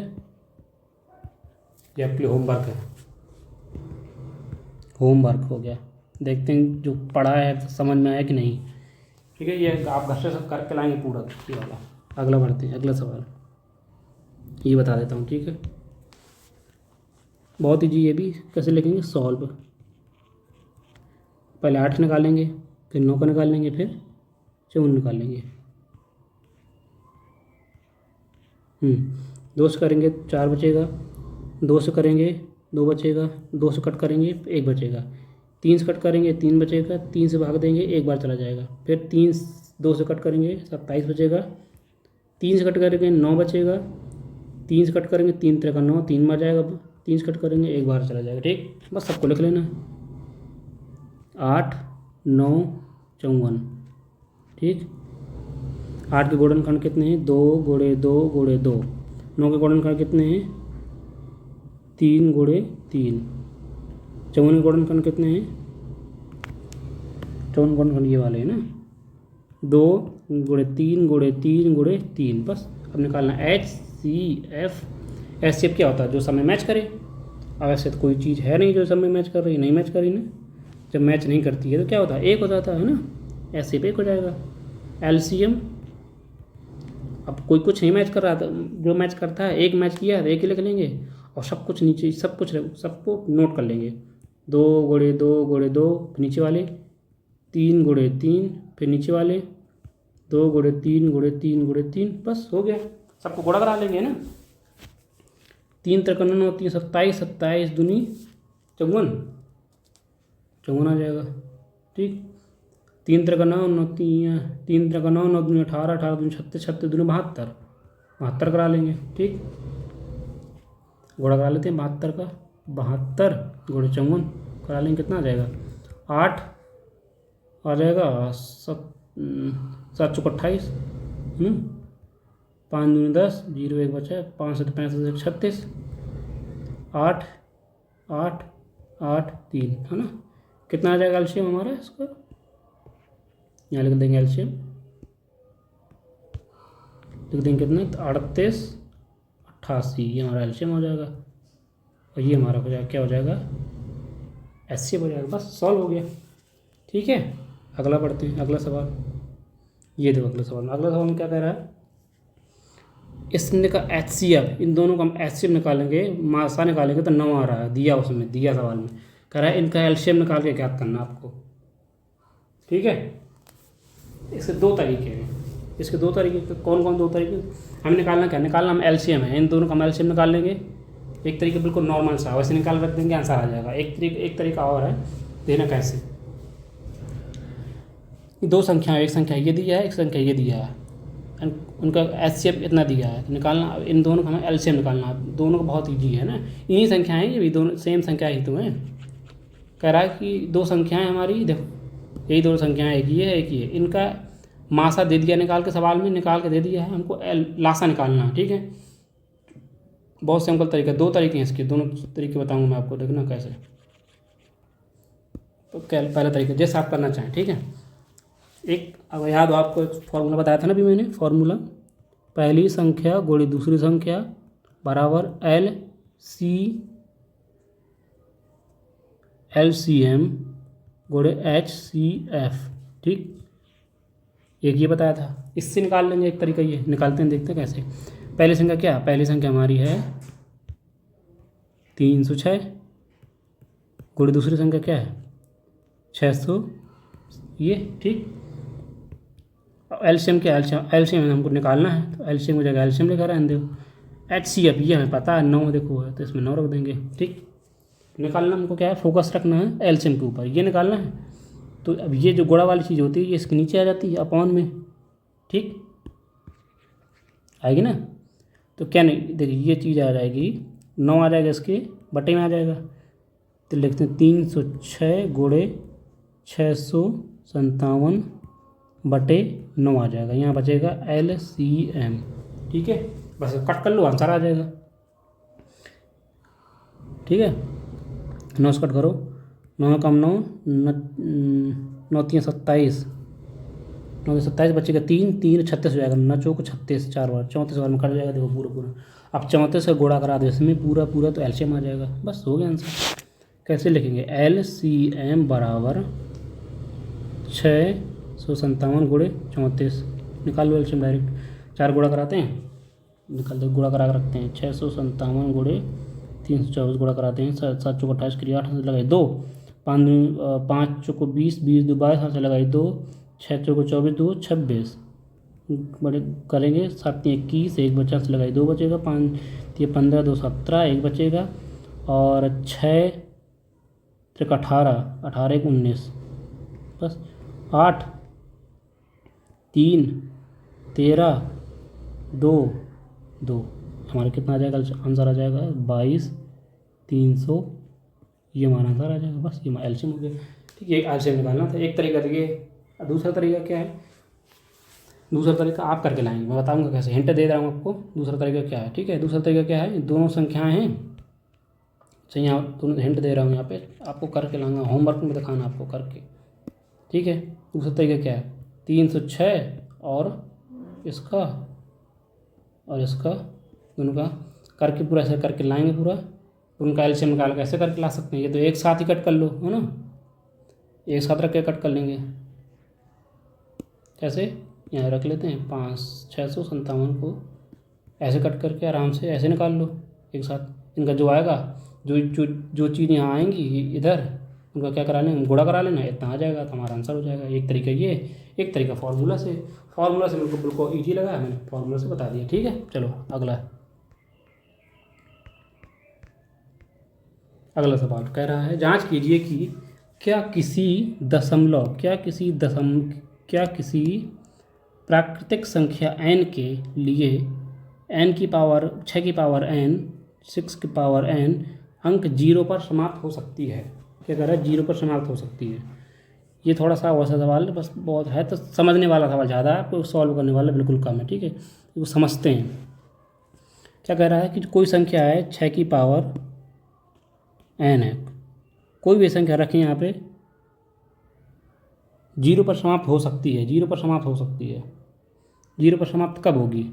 ये आपके लिए होमवर्क है, होमवर्क हो गया। देखते हैं जो पढ़ा है समझ में आया कि नहीं। ठीक है, ये आप घर से सब करके लाएंगे पूरा ये वाला। अगला बढ़ते हैं, अगला सवाल ये बता देता हूँ, ठीक है। बहुत ईजी, ये भी कैसे लिखेंगे सॉल्व। पहले 8 निकालेंगे, फिर 9 का निकाल लेंगे, फिर 54 निकाल लेंगे। 2 से करेंगे 4 बचेगा, 2 से करेंगे 2 बचेगा, 2 से कट करेंगे 1 बचेगा, 3 से कट करेंगे 3 बचेगा, 3 से भाग देंगे 1 बार चला जाएगा, फिर 2 से कट करेंगे 27 बचेगा, 3 से कट करेंगे 9 बचेगा, 3 से कट करेंगे 3 3 का 9, 3 बार जाएगा, 3 से कट करेंगे 1 बार चला जाएगा। ठीक, बस सबको लिख लेना है 8 9 54। ठीक, 8 के गुणनखंड कितने हैं 2 गुणे 2 गुणे 2, 9 के गुणनखंड कितने हैं 3 गुणे 3, 54 के गुणनखंड कितने हैं 54 गुणनखंड ये वाले हैं ना 2 गुणे 3 गुणे 3 गुणे 3। बस अब निकालना HCF। HCF क्या होता है जो समय मैच करे। अब ऐसे तो कोई चीज़ है नहीं जो समय मैच कर रही है, नहीं मैच कर रही ना। जब मैच नहीं करती है तो क्या होता है 1 हो जाता है ना, HCF 1 हो जाएगा। LCM अब कोई कुछ नहीं मैच कर रहा था, जो मैच करता है 1 मैच किया तो 1 ही लिख लेंगे, और सब कुछ नीचे सब कुछ सबको नोट कर लेंगे। 2 गुणे 2 गुणे 2, फिर नीचे वाले 3 गुणे 3, फिर नीचे वाले 2 गुणे 3 गुणे 3 गुणे 3, बस हो गया। सबको गुणा करा लेंगे ना। 3 3 9 3 27, 27 दूनी 54, 54 आ जाएगा। ठीक, 3 3 9 9 3 3 9 9 दूनी 18, 18 दूनी 36, 36 दूनी 72, 72 करा लेंगे। ठीक, गुणा करा लेते हैं 72 का, 72 गुणे 54 करा लेंगे, कितना आ जाएगा 8 आ जाएगा, 7 7 28, 5 दूनी 10, 0 1 बचा है, 5 7 65 36, 8 8 8 3, है ना। कितना आ जाएगा एलसीएम हमारा इसका, यहाँ लिख देंगे एलसीएम, लिख देंगे कितना 38 88, ये हमारा एलसीएम हो जाएगा, और ये हमारा हो जाएगा क्या हो जाएगा HCF हो जाएगा। बस सॉल्व हो गया। ठीक है, अगला पढ़ते हैं, अगला सवाल ये देखो। अगला सवाल में क्या कह रहा है, इसने का HCF, इन दोनों का हम HCF निकालेंगे, मासा निकालेंगे तो 9 आ रहा है, दिया उसमें दिया सवाल में कह रहा है इनका एलसीएम निकाल के ज्ञात करना आपको। ठीक है, इसके 2 तरीके हैं, इसके 2 तरीके कौन कौन 2 तरीके हमें निकालना, क्या निकालना हम एलसीएम है, इन दोनों का हम एलसीएम निकाल लेंगे। एक तरीके बिल्कुल नॉर्मल सा वैसे निकाल रख देंगे, आंसर आ जाएगा। एक तरीका और है, देना कैसे, 2 संख्या, एक संख्या ये दिया है, एक संख्या ये दिया है, उनका HCF इतना दिया है, निकालना इन दोनों का हमें एलसीएम निकालना। दोनों का बहुत ईजी है ना, इन्हीं संख्याएँ ये भी दोनों सेम संख्या ही तो हैं। कह रहा है कि 2 संख्याएँ हमारी, देखो यही 2 संख्याएँ, एक ये है एक ये, इनका मासा दे दिया निकाल के, सवाल में निकाल के दे दिया है, हमको लासा निकालना है। ठीक है, बहुत सिंपल तरीका, 2 तरीके हैं इसके, दोनों तरीके बताऊंगा मैं आपको, देखना कैसे। तो पहला तरीका जैसे आप करना चाहें। ठीक है, एक अब याद हो आपको, एक फॉर्मूला बताया था ना अभी मैंने, फॉर्मूला पहली संख्या गुणे दूसरी संख्या बराबर LCM गुणे HCF। ठीक, एक ये बताया था, इससे निकाल लेंगे एक तरीका, ये निकालते हैं, देखते हैं कैसे। पहली संख्या क्या, पहली संख्या हमारी है 306 गुणे दूसरी संख्या क्या है 600 ये। ठीक, एलसीएम क्या है, एलसीएम हमको निकालना है, तो एलसीएम हो जाएगा, एलसीएम लिखा रहने दो। HCF ये हमें पता है 9 देखो है, तो इसमें 9 रख देंगे। ठीक, निकालना हमको क्या है, फोकस रखना है एलसीएम के ऊपर, ये निकालना है। तो अब ये जो गुणा वाली चीज़ होती है ये इसके नीचे आ जाती है अपॉन में। ठीक, आएगी ना, तो क्या नहीं, देखिए ये चीज़ आ जाएगी 9 आ जाएगा, इसके बटे में आ जाएगा, तो लिखते हैं 306 गुणे 657 बटे 9 आ जाएगा, यहाँ बचेगा LCM। ठीक है, बस कट कर लो, आंसर आ जाएगा। ठीक है, 9 से कट करो, 9 कम 9 9 3 27, 9 27 बचेगा 3 3 36 हो जाएगा, 9 चौक 36 4 बार 34 बार में कट जाएगा, देखो पूरा पूरा। अब 34 का गुणा करा दो इसमें पूरा पूरा, तो एलसीएम आ जाएगा, बस हो गया आंसर। कैसे लिखेंगे, LCM बराबर 657 गुणे 34, निकाल लो एलसीएम डायरेक्ट, 4 गुणा कराते हैं, निकाल दो, गुणा करा के रखते हैं, 657 गुणे 324 गुणा कराते हैं, 7 चौक 28 क्रिया 8 से लगाए 2, 5 चौक 20 20 2 22 हाथ से लगाई 2, 6 चौक 24 2 26 बड़े करेंगे, 7 21 1 बचा से लगाई 2 बचेगा, 5 15 2 17 1 बचेगा, और 6 3 18 18 1 19, बस 8 3 13 2 2, हमारा कितना आ जाएगा, आंसर आ जाएगा 22 300, ये हमारा आंसर आ जाएगा, बस ये एलसीएम हो गया। ठीक है, एलसीएम निकालना था एक तरीका। देखिए दूसरा तरीका क्या है, दूसरा तरीका आप करके लाएंगे, मैं बताऊंगा कैसे, हिंट दे रहा हूँ आपको, दूसरा तरीका क्या है। ठीक है, दूसरा तरीका क्या है, दोनों संख्याएं हैं, अच्छा यहाँ दोनों हिंट दे रहा हूँ, यहाँ पे आपको करके लाऊंगा, होमवर्क में दिखाना आपको करके। ठीक है, दूसरा तरीका क्या है, 306 और इसका दोनों का करके पूरा ऐसे करके लाएंगे, पूरा उनका एलसीएम निकाल के ऐसे करके ला सकते हैं। ये तो एक साथ ही कट कर लो, है ना, एक साथ रख के कट कर लेंगे। कैसे, यहाँ रख लेते हैं 657 को ऐसे कट करके आराम से ऐसे निकाल लो एक साथ। इनका जो आएगा, जो चीज़ यहाँ आएंगी इधर, उनका क्या करा लेना, गुणा करा लेना, इतना आ जाएगा तो हमारा आंसर हो जाएगा। एक तरीका ये, एक तरीका फार्मूला से मेरे को बिल्कुल ईजी लगा, मैंने फार्मूला से बता दिया। ठीक है, चलो अगला सवाल कह रहा है, जांच कीजिए कि क्या किसी प्राकृतिक संख्या n के लिए n की पावर 6 की पावर n 6 की पावर n अंक 0 पर समाप्त हो सकती है। क्या कह रहा है, 0 पर समाप्त हो सकती है। ये थोड़ा सा वैसा सवाल है, बस बहुत है तो समझने वाला सवाल ज़्यादा है, आपको सॉल्व करने वाला बिल्कुल कम है। ठीक है, वो समझते हैं। क्या कह रहा है कि कोई संख्या है 6 की पावर n है, कोई भी संख्या रखें यहाँ पे 0 पर समाप्त हो सकती है, 0 पर समाप्त हो सकती है। 0 पर समाप्त कब होगी,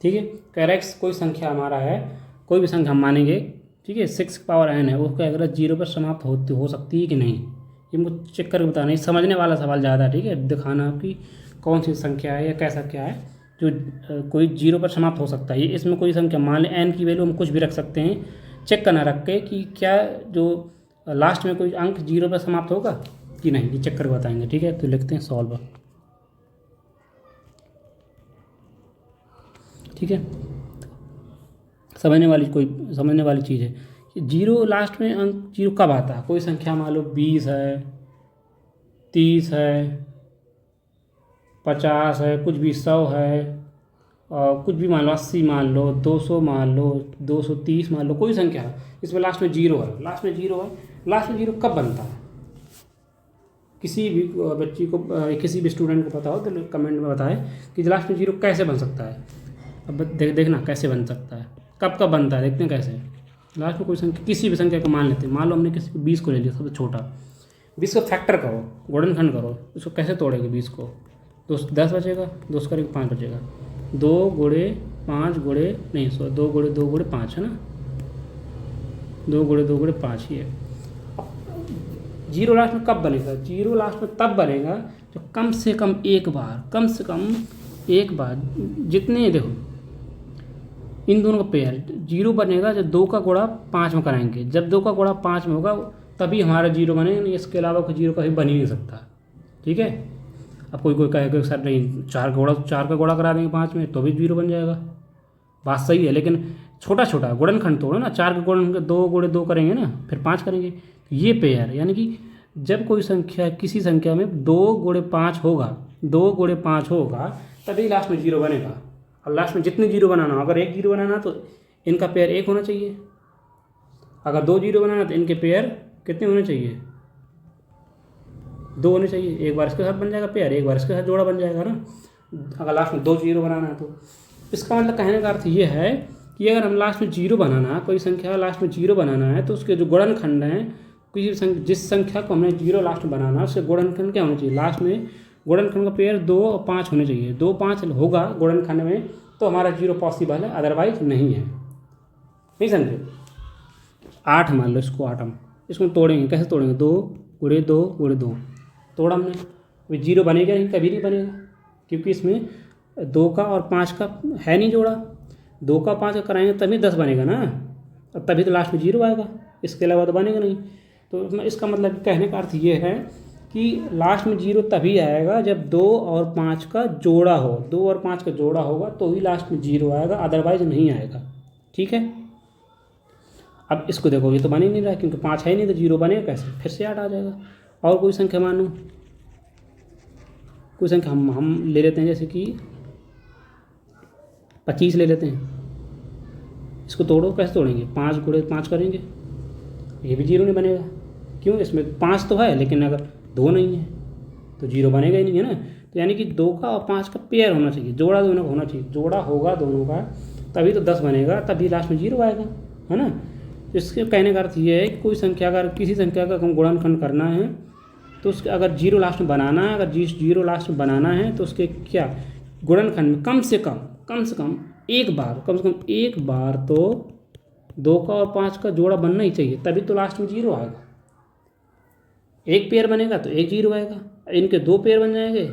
ठीक है। कह रहा है कोई संख्या हमारा है, कोई भी संख्या हम मानेंगे, ठीक है, 6 पावर n है, उसको अगर 0 पर समाप्त हो सकती है कि नहीं, ये मुझे चेक करके बताना। ये समझने वाला सवाल ज़्यादा है। ठीक है, दिखाना कि कौन सी संख्या है या कैसा क्या है जो कोई 0 पर समाप्त हो सकता है। ये इसमें कोई संख्या मान लें n की वैल्यू हम कुछ भी रख सकते हैं, चेक करना रख के कि क्या जो लास्ट में कोई अंक 0 पर समाप्त होगा कि नहीं, ये चेक करके बताएंगे। ठीक है, तो लिखते हैं सॉल्व। ठीक है, समझने वाली चीज़ है कि 0 लास्ट में अंक 0 कब आता है। कोई संख्या मान लो 20 है, 30 है, 50 है, कुछ भी 100 है, और कुछ भी मान लो 80 मान लो, 200 मान लो, 230 मान लो, कोई संख्या है, इसमें लास्ट में 0 है। लास्ट में 0 कब बनता है, किसी भी बच्ची को, किसी भी स्टूडेंट को पता हो तो कमेंट में बताएं कि लास्ट में 0 कैसे बन सकता है। अब देखना कैसे बन सकता है, कब बनता है, देखते हैं कैसे। लास्ट में कोई संख्या, किसी भी संख्या को मान लेते हैं। मान लो हमने किसी को 20 को ले लिया, सबसे छोटा। 20 को फैक्टर करो, गुणनखंड करो, इसको कैसे तोड़ेंगे? 20 को 2 10 बचेगा, 2 से करेंगे 5 बचेगा। 2 गुणे 5 गुणे नहीं 2 गुणे 2 गुणे 5 है ना, 2 गुणे 2 गुणे 5 ही है। जीरो लास्ट में कब बनेगा? जीरो लास्ट में तब बनेगा जो कम से कम एक बार जितने, देखो इन दोनों का पेयर जीरो बनेगा जब 2 का गुणा 5 में कराएंगे। जब 2 का गुणा 5 में होगा तभी हमारा जीरो बनेगा, नहीं इसके अलावा कोई जीरो कभी बन ही नहीं सकता। ठीक है। अब कोई कहेगा सर नहीं 4 का गुणा करा देंगे 5 में तो भी जीरो बन जाएगा। बात सही है, लेकिन छोटा छोटा गुणनखंड तोड़ो ना। 4 का गुणन 2 गुणे 2 करेंगे ना, फिर 5 करेंगे। ये पेयर यानी कि जब कोई संख्या किसी संख्या में 2 गुणे 5 होगा, 2 गुणे 5 होगा तभी लास्ट में जीरो बनेगा। और लास्ट में जितने जीरो बनाना हो, अगर एक जीरो बनाना तो इनका पेयर 1 होना चाहिए। अगर 2 जीरो बनाना तो इनके पेयर कितने होने चाहिए? 2 होने चाहिए। एक बार इसके साथ बन जाएगा पेयर, एक बार इसके साथ जोड़ा बन जाएगा ना। अगर लास्ट में 2 जीरो बनाना है तो इसका मतलब कहने का अर्थ ये है कि अगर हम लास्ट में जीरो बनाना, कोई संख्या लास्ट में जीरो बनाना है तो उसके जो गुणनखंड हैं, किसी जिस संख्या को हमने जीरो लास्ट में बनाना उसके गुणनखंड क्या होना चाहिए? लास्ट में गुणनखंड का पेयर 2 और 5 होने चाहिए। 2 5 होगा गुणनखंड में तो हमारा जीरो पॉसिबल है, अदरवाइज नहीं है। नहीं समझे? 8 मान लो, इसको 8 हम इसको तोड़ेंगे। कैसे तोड़ेंगे? 2 गुणे 2 गुणे 2 तोड़ा हमने। अभी जीरो बनेगा नहीं, कभी नहीं बनेगा, क्योंकि इसमें 2 का और 5 का है नहीं जोड़ा। 2 का 5 का कराएंगे तभी 10 बनेगा ना, और तभी तो लास्ट में जीरो आएगा, इसके अलावा तो बनेगा नहीं। तो इसका मतलब कहने का अर्थ ये है कि लास्ट में जीरो तभी आएगा जब 2 और 5 का जोड़ा हो। 2 और 5 का जोड़ा होगा तो ही लास्ट में जीरो आएगा, अदरवाइज नहीं आएगा। ठीक है। अब इसको देखो, ये तो बन ही नहीं रहा क्योंकि 5 है नहीं, तो जीरो बनेगा कैसे? फिर से 8 आ जाएगा। और कोई संख्या मानो, कोई संख्या हम ले लेते हैं, जैसे कि 25 ले लेते हैं। इसको तोड़ो, कैसे तोड़ेंगे? 5 गुणे 5 करेंगे, ये भी जीरो नहीं बनेगा। क्यों? इसमें 5 तो है लेकिन अगर 2 नहीं है तो जीरो बनेगा ही नहीं, है ना। तो यानी कि 2 का और 5 का पेयर होना चाहिए, जोड़ा दोनों का होना चाहिए। जोड़ा होगा दोनों का तभी तो 10 बनेगा, तभी लास्ट में जीरो आएगा, है ना। तो इसके कहने का अर्थ ये है कि कोई संख्या, अगर किसी संख्या का हम गुणनखंड करना है तो उसके अगर जीरो लास्ट में बनाना है, अगर जीरो लास्ट में बनाना है तो उसके क्या गुणनखंड में कम से कम एक बार तो 2 का और 5 का जोड़ा बनना ही चाहिए, तभी तो लास्ट में जीरो आएगा। एक पेयर बनेगा तो एक जीरो आएगा, इनके 2 पेयर बन जाएंगे,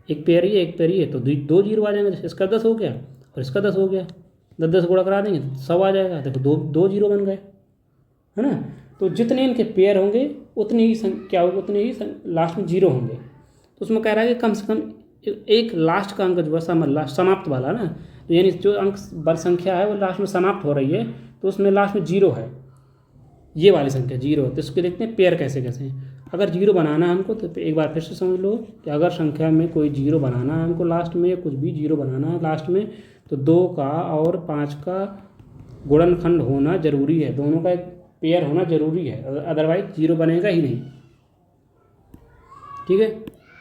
एक पेयर ही है तो 2 जीरो आ जाएंगे। इसका 10 हो गया और इसका 10 हो गया, 10 गुणा करा देंगे तो 100 आ जाएगा। देखो 2 जीरो बन गए, है ना। तो जितने इनके पेयर होंगे उतनी ही क्या होगा, उतने ही लास्ट में जीरो होंगे। तो उसमें कह रहा है कि कम से कम एक लास्ट का अंक जो है समाप्त वाला ना, तो यानी जो अंक संख्या है वो लास्ट में समाप्त हो रही है तो उसमें लास्ट में जीरो है, ये वाली संख्या जीरो है। तो इसको देखते हैं पेयर कैसे कैसे हैं। अगर जीरो बनाना है हमको तो एक बार फिर से समझ लो कि अगर संख्या में कोई जीरो बनाना है हमको लास्ट में, कुछ भी जीरो बनाना है लास्ट में, तो 2 का और 5 का गुणनखंड होना जरूरी है, दोनों का एक पेयर होना जरूरी है, अदरवाइज जीरो बनेगा ही नहीं। ठीक है,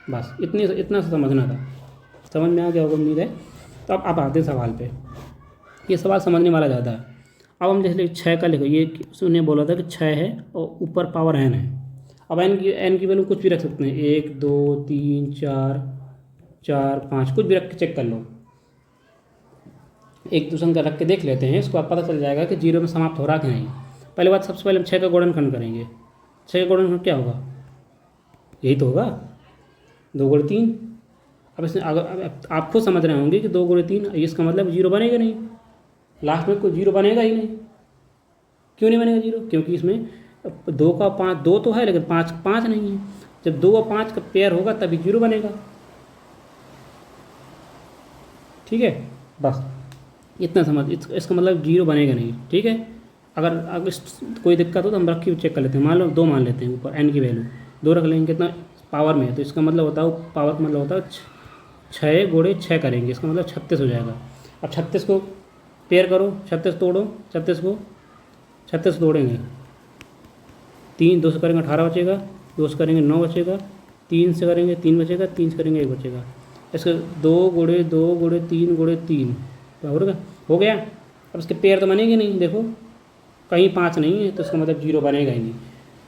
बस इतना समझना था। समझ में आ गया होगा उम्मीद है। तो अब आते हैं सवाल पे। ये सवाल समझने वाला ज़्यादा है। अब हम जैसे 6 का लिखो, ये उसने बोला था कि 6 है और ऊपर पावर n है। अब n की वैल्यू कुछ भी रख सकते हैं, 1 2 3 4 5 कुछ भी रख के चेक कर लो। एक दूसरे का रख के देख लेते हैं, इसको आप पता चल जाएगा कि जीरो में समाप्त हो रहा कि नहीं। पहले बात, सबसे पहले हम 6 का गुणनखंड करेंगे। 6 का गुणनखंड क्या होगा? यही तो होगा 2 गुणे 3। अब इसमें अगर आप खुद समझ रहे होंगे कि 2 गुणे 3, इसका मतलब जीरो बनेगा नहीं, लास्ट में कोई जीरो बनेगा ही नहीं। क्यों नहीं बनेगा जीरो? क्योंकि इसमें 2 का 5 2 तो है लेकिन 5 नहीं है। जब 2 और 5 का पेयर होगा तभी जीरो बनेगा। ठीक है, बस इतना समझ। इसका मतलब जीरो बनेगा नहीं। ठीक है, अगर कोई दिक्कत हो तो हम रख के चेक कर लेते हैं। मान लो 2 मान लेते हैं, ऊपर n की वैल्यू 2 रख लेंगे, कितना पावर में है, तो इसका मतलब होता है पावर का मतलब होता है 6 गुणे 6 करेंगे, इसका मतलब 36 हो जाएगा। अब 36 को पेयर करो, 36 तोड़ो, 36 तोड़ेंगे, 3 2 से करेंगे 18 बचेगा, 2 से करेंगे 9 बचेगा, 3 से करेंगे 3 बचेगा, 3 से करेंगे 1 बचेगा। इसका 2 गुणे 2 गुणे 3 गुणे 3 हो गया। अब इसके पेयर तो बनेंगे नहीं, देखो कहीं 5 नहीं है तो इसका मतलब 0 बनेगा ही नहीं।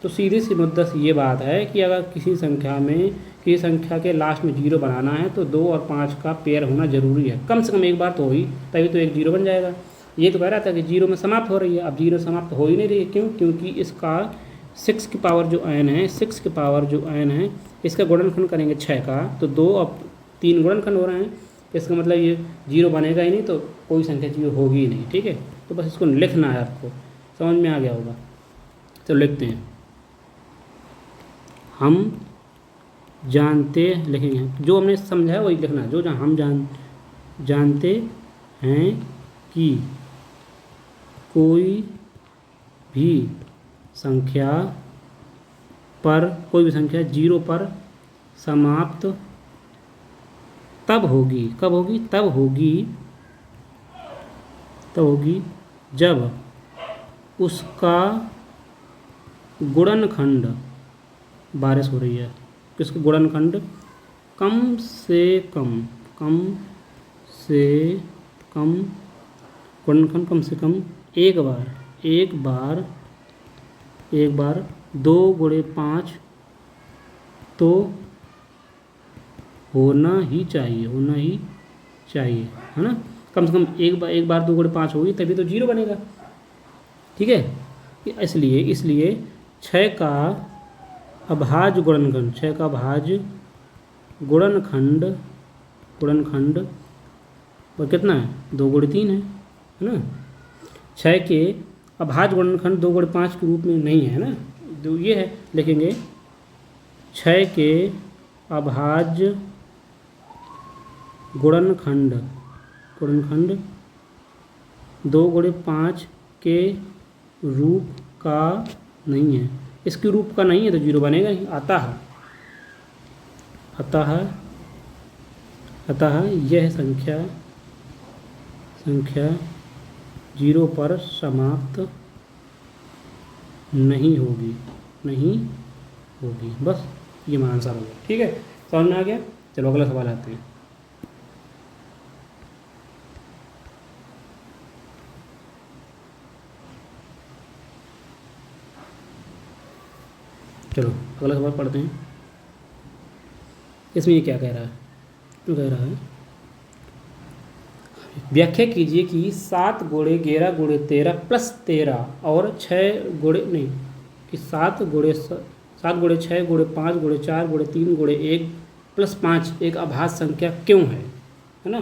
तो सीधी सी मुद्दा ये बात है कि अगर किसी संख्या के लास्ट में 0 बनाना है तो 2 और 5 का पेयर होना ज़रूरी है, कम से कम एक बार तो हो ही, तभी तो एक 0 बन जाएगा। ये तो कह रहा था कि 0 में समाप्त हो रही है, अब 0 समाप्त हो ही नहीं रही है। क्यों? क्योंकि इसका 6 की पावर जो n है, 6 की पावर जो n है, इसका गुणनखंड करेंगे 6 का, तो 2 और 3 गुणनखंड हो रहे हैं, इसका मतलब ये 0 बनेगा ही नहीं, तो कोई संख्या 0 होगी ही नहीं। ठीक है, तो बस इसको लिखना है, आपको समझ में आ गया होगा। तो लिखते हैं, हम जानते, लिखेंगे जो हमने समझा है वही लिखना है, जो हम जानते हैं कि कोई भी संख्या 0 पर समाप्त तब होगी, कब होगी? तब होगी जब उसका गुणनखंड, बारिश हो रही है, किसका गुणनखंड कम से कम गुणनखंड कम से कम एक बार 2 गुणे 5 तो होना ही चाहिए, है ना। कम से कम एक बार 2 गुणे 5 होगी तभी तो 0 बनेगा। ठीक है, इसलिए 6 का अभाज्य गुणनखंड और कितना है? 2 गुणे 3 है ना। 6 के अभाज्य गुणनखंड 2 गुणे 5 के रूप में नहीं है ना, तो ये है, लिखेंगे 6 के अभाज्य गुणनखंड 2 गुणे 5 के रूप का नहीं है, इसके रूप का नहीं है तो 0 बनेगा ही। अतः यह संख्या 0 पर समाप्त नहीं होगी। बस ये हमारा आंसर होगा। ठीक है, समझ में आ गया। चलो अगला सवाल आते हैं। चलो अगला सवाल पढ़ते हैं। इसमें ये क्या कह रहा है? व्याख्या कीजिए कि 7 गुणे 11 गुणे 13 प्लस 13 और 6 गुणे नहीं कि 7 गुणे 6 गुणे 5 गुणे 4 गुणे 3 गुणे 1 प्लस 5 एक अभाज्य संख्या क्यों है ना।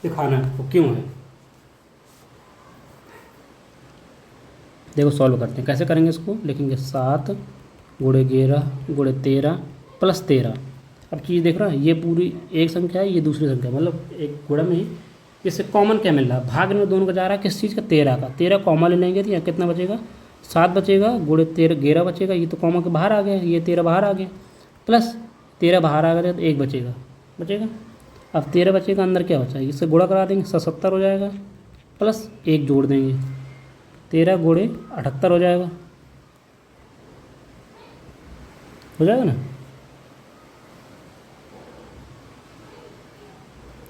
दिखाना है वो क्यों है। देखो सॉल्व करते हैं, कैसे करेंगे इसको। लिखेंगे 7 गुणे 11 गुणे 13 प्लस 13। अब चीज़ देख रहा है, ये पूरी एक संख्या है, ये दूसरी संख्या, मतलब एक गुणा में ही इससे कॉमन क्या मिल रहा है? भाग में दोनों का जा रहा है, किस चीज़ का? 13 का। 13 कॉमन ले लेंगे तो यहाँ कितना बचेगा? 7 बचेगा, गुणे 13 11 बचेगा, ये तो कॉमन के बाहर आ गया, ये 13 बाहर आ गया, प्लस 13 बाहर आ गया तो 1 बचेगा। अब 13 बचेगा, अंदर क्या बचा? इससे गुणा करा देंगे, 77 हो जाएगा, प्लस 1 जोड़ देंगे, 13 गुणे 78 हो जाएगा ना,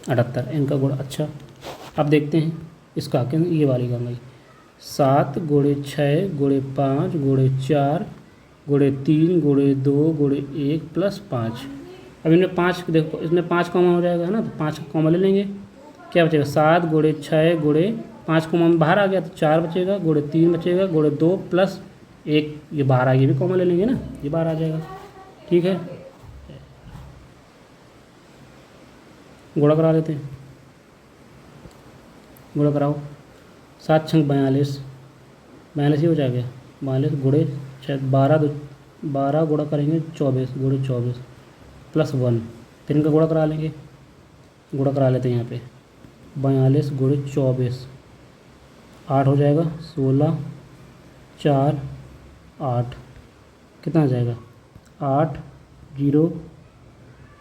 78 इनका गुणा। अच्छा अब देखते हैं इसका, क्या ये वाली गंगा 7 गुणे 6 गुणे 5 गुणे 4 गुणे 3 गुणे 2 गुणे 1 प्लस 5। अब इनमें 5 देखो, इसमें 5 कॉमन हो जाएगा है ना, तो 5 कॉमन ले लेंगे, क्या बचेगा? 7 गुणे 6 गुणे 5 कॉमन बाहर आ गया तो 4 बचेगा, गुणे 3 बचेगा, गुणे 2 प्लस 1 ये बाहर आ गया, भी कॉमन ले लेंगे ना, ये बाहर आ जाएगा। ठीक है, गुणा करा लेते हैं, गुणा कराओ। 7 छंग 42 ही हो जाएगा, 42 गुणे 12 गुणा करेंगे 24 गुणे 24 प्लस 1, फिर इनका गुणा करा लेंगे, गुणा करा लेते हैं यहाँ पे 42 गुणे 24 8 हो जाएगा, 16 4 8 कितना आ जाएगा? 8 0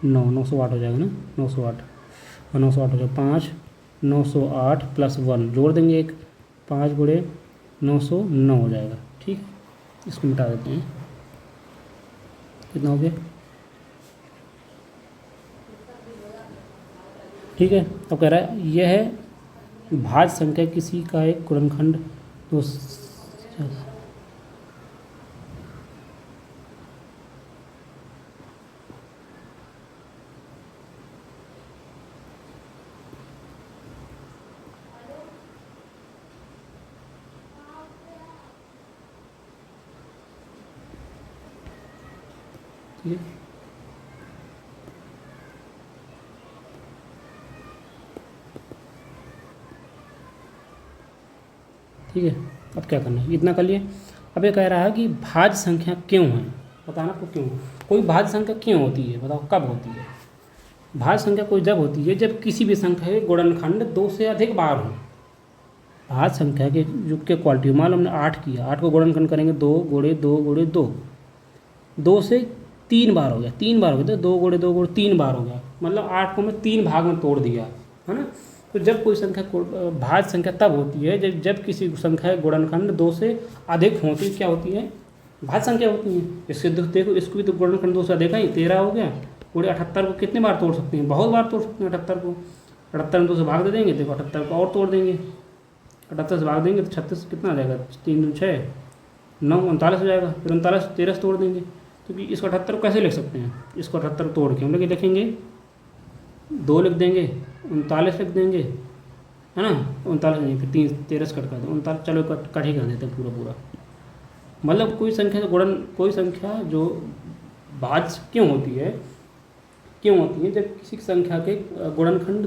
9 908 हो जाएगा ना, 908 908 हो जाएगा, 5 908 प्लस 1 जोड़ देंगे एक, 5 गुणे 909 हो जाएगा। ठीक, इसको मिटा देते हैं, कितना हो गया? ठीक है, अब कह रहा है यह भाज्य संख्या किसी का एक गुणनखंड दो ठीक है। ठीक है, अब क्या करना है, इतना कर लिए। अब ये कह रहा है कि भाज्य संख्या क्यों है, बताना आपको क्यों। कोई भाज्य संख्या क्यों होती है, बताओ कब होती है। भाज्य संख्या कोई जब होती है जब किसी भी संख्या के गुणनखंड 2 से अधिक बार हो। भाज्य संख्या के युग के क्वालिटी, मान लो हमने 8 किया, 8 को गुणनखंड करेंगे 2 गुणे 2 गुणे 2, 2 से 3 बार हो गया, 3 बार हो गया तो 2 गुणे 2 गुणे 3 बार हो गया, मतलब 8 को मैं 3 भाग में तोड़ दिया, है ना। तो जब कोई संख्या भाज्य संख्या तब होती है जब किसी संख्या के गुणनखंड 2 से अधिक होती है, क्या होती है, भाज्य संख्या होती है। इससे देखो, इसको भी तो गुणनखंड 2 से अधिक है, 13 हो गया। पूरे 78 को कितने बार तोड़ सकते हैं, बहुत बार तोड़ सकते हैं 78 को। 78 में 2 से भाग दे देंगे, देखो 78 को और तोड़ देंगे, 78 से भाग देंगे तो 36 कितना आ जाएगा, 3 दूनी 6 9 39 हो जाएगा। फिर 39 13 से तोड़ देंगे, क्योंकि इसको 78 को कैसे लिख सकते हैं, इसको 78 तोड़ के हम लोग ये लिखेंगे, 2 लिख देंगे, 39 लिख देंगे, है ना। 39 नहीं, फिर 3 13 से कट कर दें 39, चलो कट ही कर देते हैं पूरा पूरा। मतलब कोई संख्या कोई संख्या जो भाज्य क्यों होती है जब किसी संख्या के गुणनखंड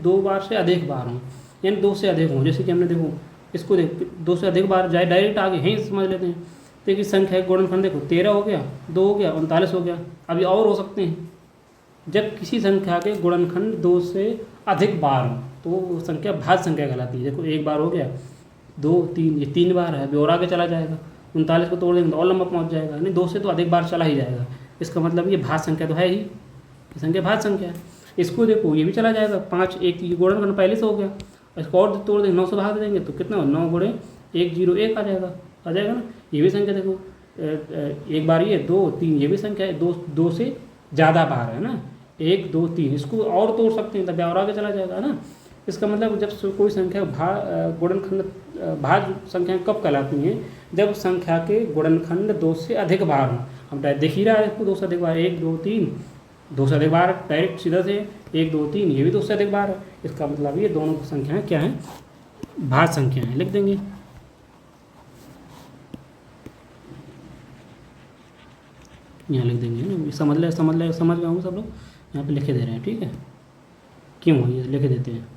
2 बार से अधिक बार हों, यानी 2 से अधिक हों। जैसे कि हमने देखो इसको 2 से अधिक बार जाए, डायरेक्ट आगे यहीं समझ लेते हैं। देखिए संख्या के गुणनखंड देखो, 13 हो गया, 2 हो गया, 39 हो गया, अभी और हो सकते हैं। जब किसी संख्या के गुणनखंड 2 से अधिक बार हो तो वो संख्या भाज्य संख्या कहलाती है। देखो 1 बार हो गया, 2 3, ये 3 बार है, अभी और आगे चला जाएगा, 39 को तोड़ देंगे तो और लंबा पहुँच जाएगा, नहीं 2 से तो अधिक बार चला ही जाएगा। इसका मतलब ये भाज्य संख्या तो है ही, ये संख्या भाज्य संख्या है। इसको देखो ये भी चला जाएगा, 5 1 ये गुणनखंड पहले से हो गया, इसको और तोड़ देंगे, 9 से भाग देंगे तो कितना हो, 9 गुणे 1 0 1 आ जाएगा ना। ये भी संख्या देखो, 1 बार ये 2 3, ये भी संख्या है, 2 से ज़्यादा बार है ना, 1 2 3, इसको और तोड़ सकते हैं तब और आगे चला जाएगा ना। इसका मतलब जब कोई संख्या गुणनखंड भाज्य संख्या कब कहलाती हैं, जब संख्या के गुणनखंड 2 से अधिक बार हों। हम देख ही रहा है इसको, 2 से अधिक बार, 1 2 3, 2 से अधिक बार डायरेक्ट सीधा से 1 2 3, ये भी 2 से अधिक बार है। इसका मतलब ये दोनों संख्याएं क्या हैं, भाज्य संख्या हैं। लिख देंगे, यहाँ लिख देंगे ना, समझ गए होंगे सब लोग, यहाँ पे लिखे दे रहे हैं, ठीक है। क्यों ये लिख देते हैं,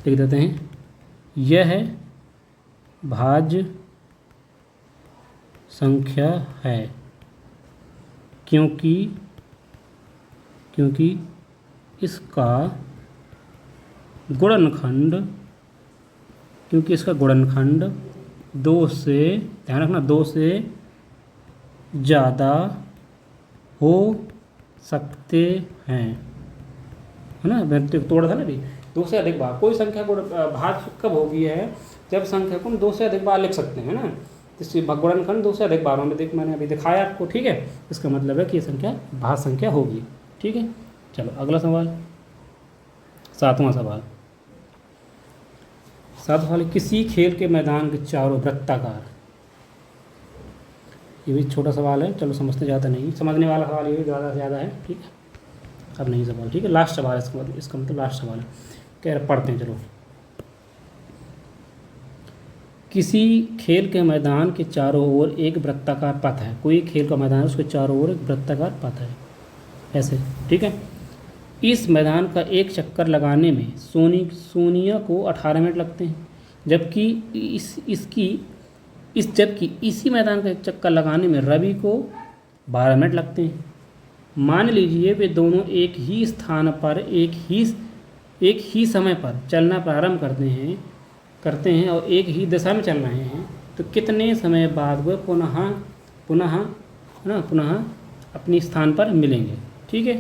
लिख देते हैं, यह है भाज्य संख्या है क्योंकि इसका गुणनखंड 2 से, ध्यान रखना, 2 से ज़्यादा हो सकते हैं, है ना। मैं तोड़ा था ना अभी, 2 से अधिक बार कोई संख्या भाज्य कब होगी है, जब संख्या को 2 से अधिक बार लिख सकते हैं ना। इससे गुणनखंड 2 से अधिक बार में मैंने अभी दिखाया आपको, ठीक है। इसका मतलब है कि ये संख्या भाज्य संख्या होगी, ठीक है। चलो अगला सवाल, 7वां सवाल। किसी खेल के मैदान के चारों वृत्ताकार, ये भी छोटा सवाल है, चलो समझते ज़्यादा नहीं, समझने वाला सवाल ये भी ज़्यादा से ज़्यादा है, ठीक है। अब नहीं सवाल, ठीक है, लास्ट सवाल है, इसका मतलब लास्ट सवाल है। कह रहे पढ़ते हैं, चलो। किसी खेल के मैदान के चारों ओर एक वृत्ताकार पथ है, कोई खेल का मैदान है, उसके चारों ओर एक वृत्ताकार पथ है, ऐसे, ठीक है। इस मैदान का एक चक्कर लगाने में सोनिया को 18 मिनट लगते हैं, जबकि इसी मैदान का एक चक्कर लगाने में रवि को 12 मिनट लगते हैं। मान लीजिए वे दोनों एक ही स्थान पर एक ही समय पर चलना प्रारंभ करते हैं और एक ही दिशा में चल रहे हैं, तो कितने समय बाद वे पुनः अपने स्थान पर मिलेंगे, ठीक है।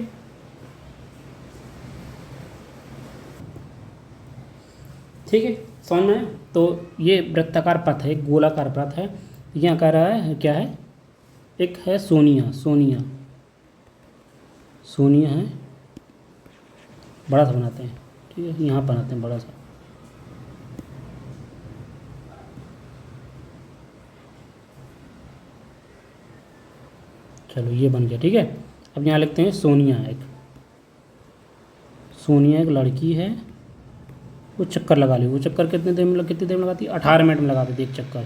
ठीक है, समझ में। तो ये वृत्ताकार पथ है, एक गोलाकार पथ है। यहाँ कह रहा है क्या है, एक है सोनिया है, बड़ा सा बनाते हैं, ठीक है, यहाँ बनाते हैं बड़ा सा, चलो ये बन गया, ठीक है। अब यहाँ लिखते हैं सोनिया एक लड़की है, वो चक्कर लगा ली। वो चक्कर कितनी देर में लगाती है? 18 मिनट में लगा देती है एक चक्कर।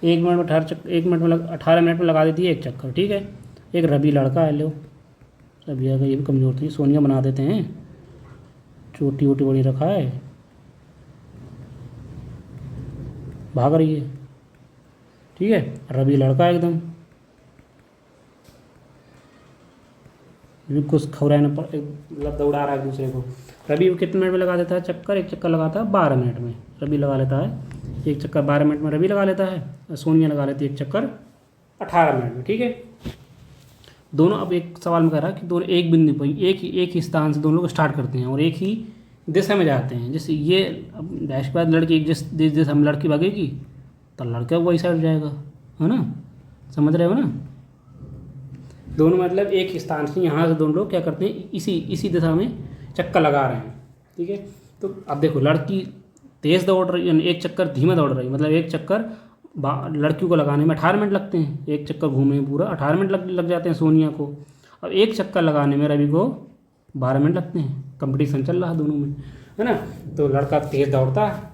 18 मिनट में लगा देती है एक चक्कर, ठीक है। एक रवि लड़का है, लो रवि अगर ये भी कमज़ोर थी, सोनिया बना देते हैं, चोटी वोटी बड़ी रखा है, भाग रही है, ठीक है। रवि लड़का एकदम कुछ खौराने पर मतलब दौड़ा रहा है दूसरे को। रवि कितने मिनट में लगा देता है चक्कर? एक चक्कर लगाता है 12 मिनट में, रवि लगा लेता है एक चक्कर 12 मिनट में रवि लगा लेता है, और सोनिया लगा लेती है एक चक्कर 18 मिनट में, ठीक है। दोनों, अब एक सवाल में कह रहा है कि दोनों एक बिंदु पर एक ही स्थान से दोनों लोग स्टार्ट करते हैं और एक ही दिशा में जाते हैं। जैसे ये अब डैश के बाद लड़की जिस दिशा में लड़की भागेगी तो लड़का वही साइड जाएगा, है ना, समझ रहे हो ना। दोनों मतलब एक ही स्थान से यहाँ से दोनों लोग क्या करते हैं, इसी दिशा में चक्कर लगा रहे हैं, ठीक है। तो अब देखो लड़की तेज़ दौड़ रही है, एक चक्कर धीमा दौड़ रही है, मतलब एक चक्कर लड़की को लगाने में 18 मिनट लगते हैं, एक चक्कर घूमने में पूरा 18 मिनट लग जाते हैं सोनिया को, और एक चक्कर लगाने में रवि को 12 मिनट लगते हैं। कंपटीशन चल रहा है दोनों में, है ना। तो लड़का तेज़ दौड़ता है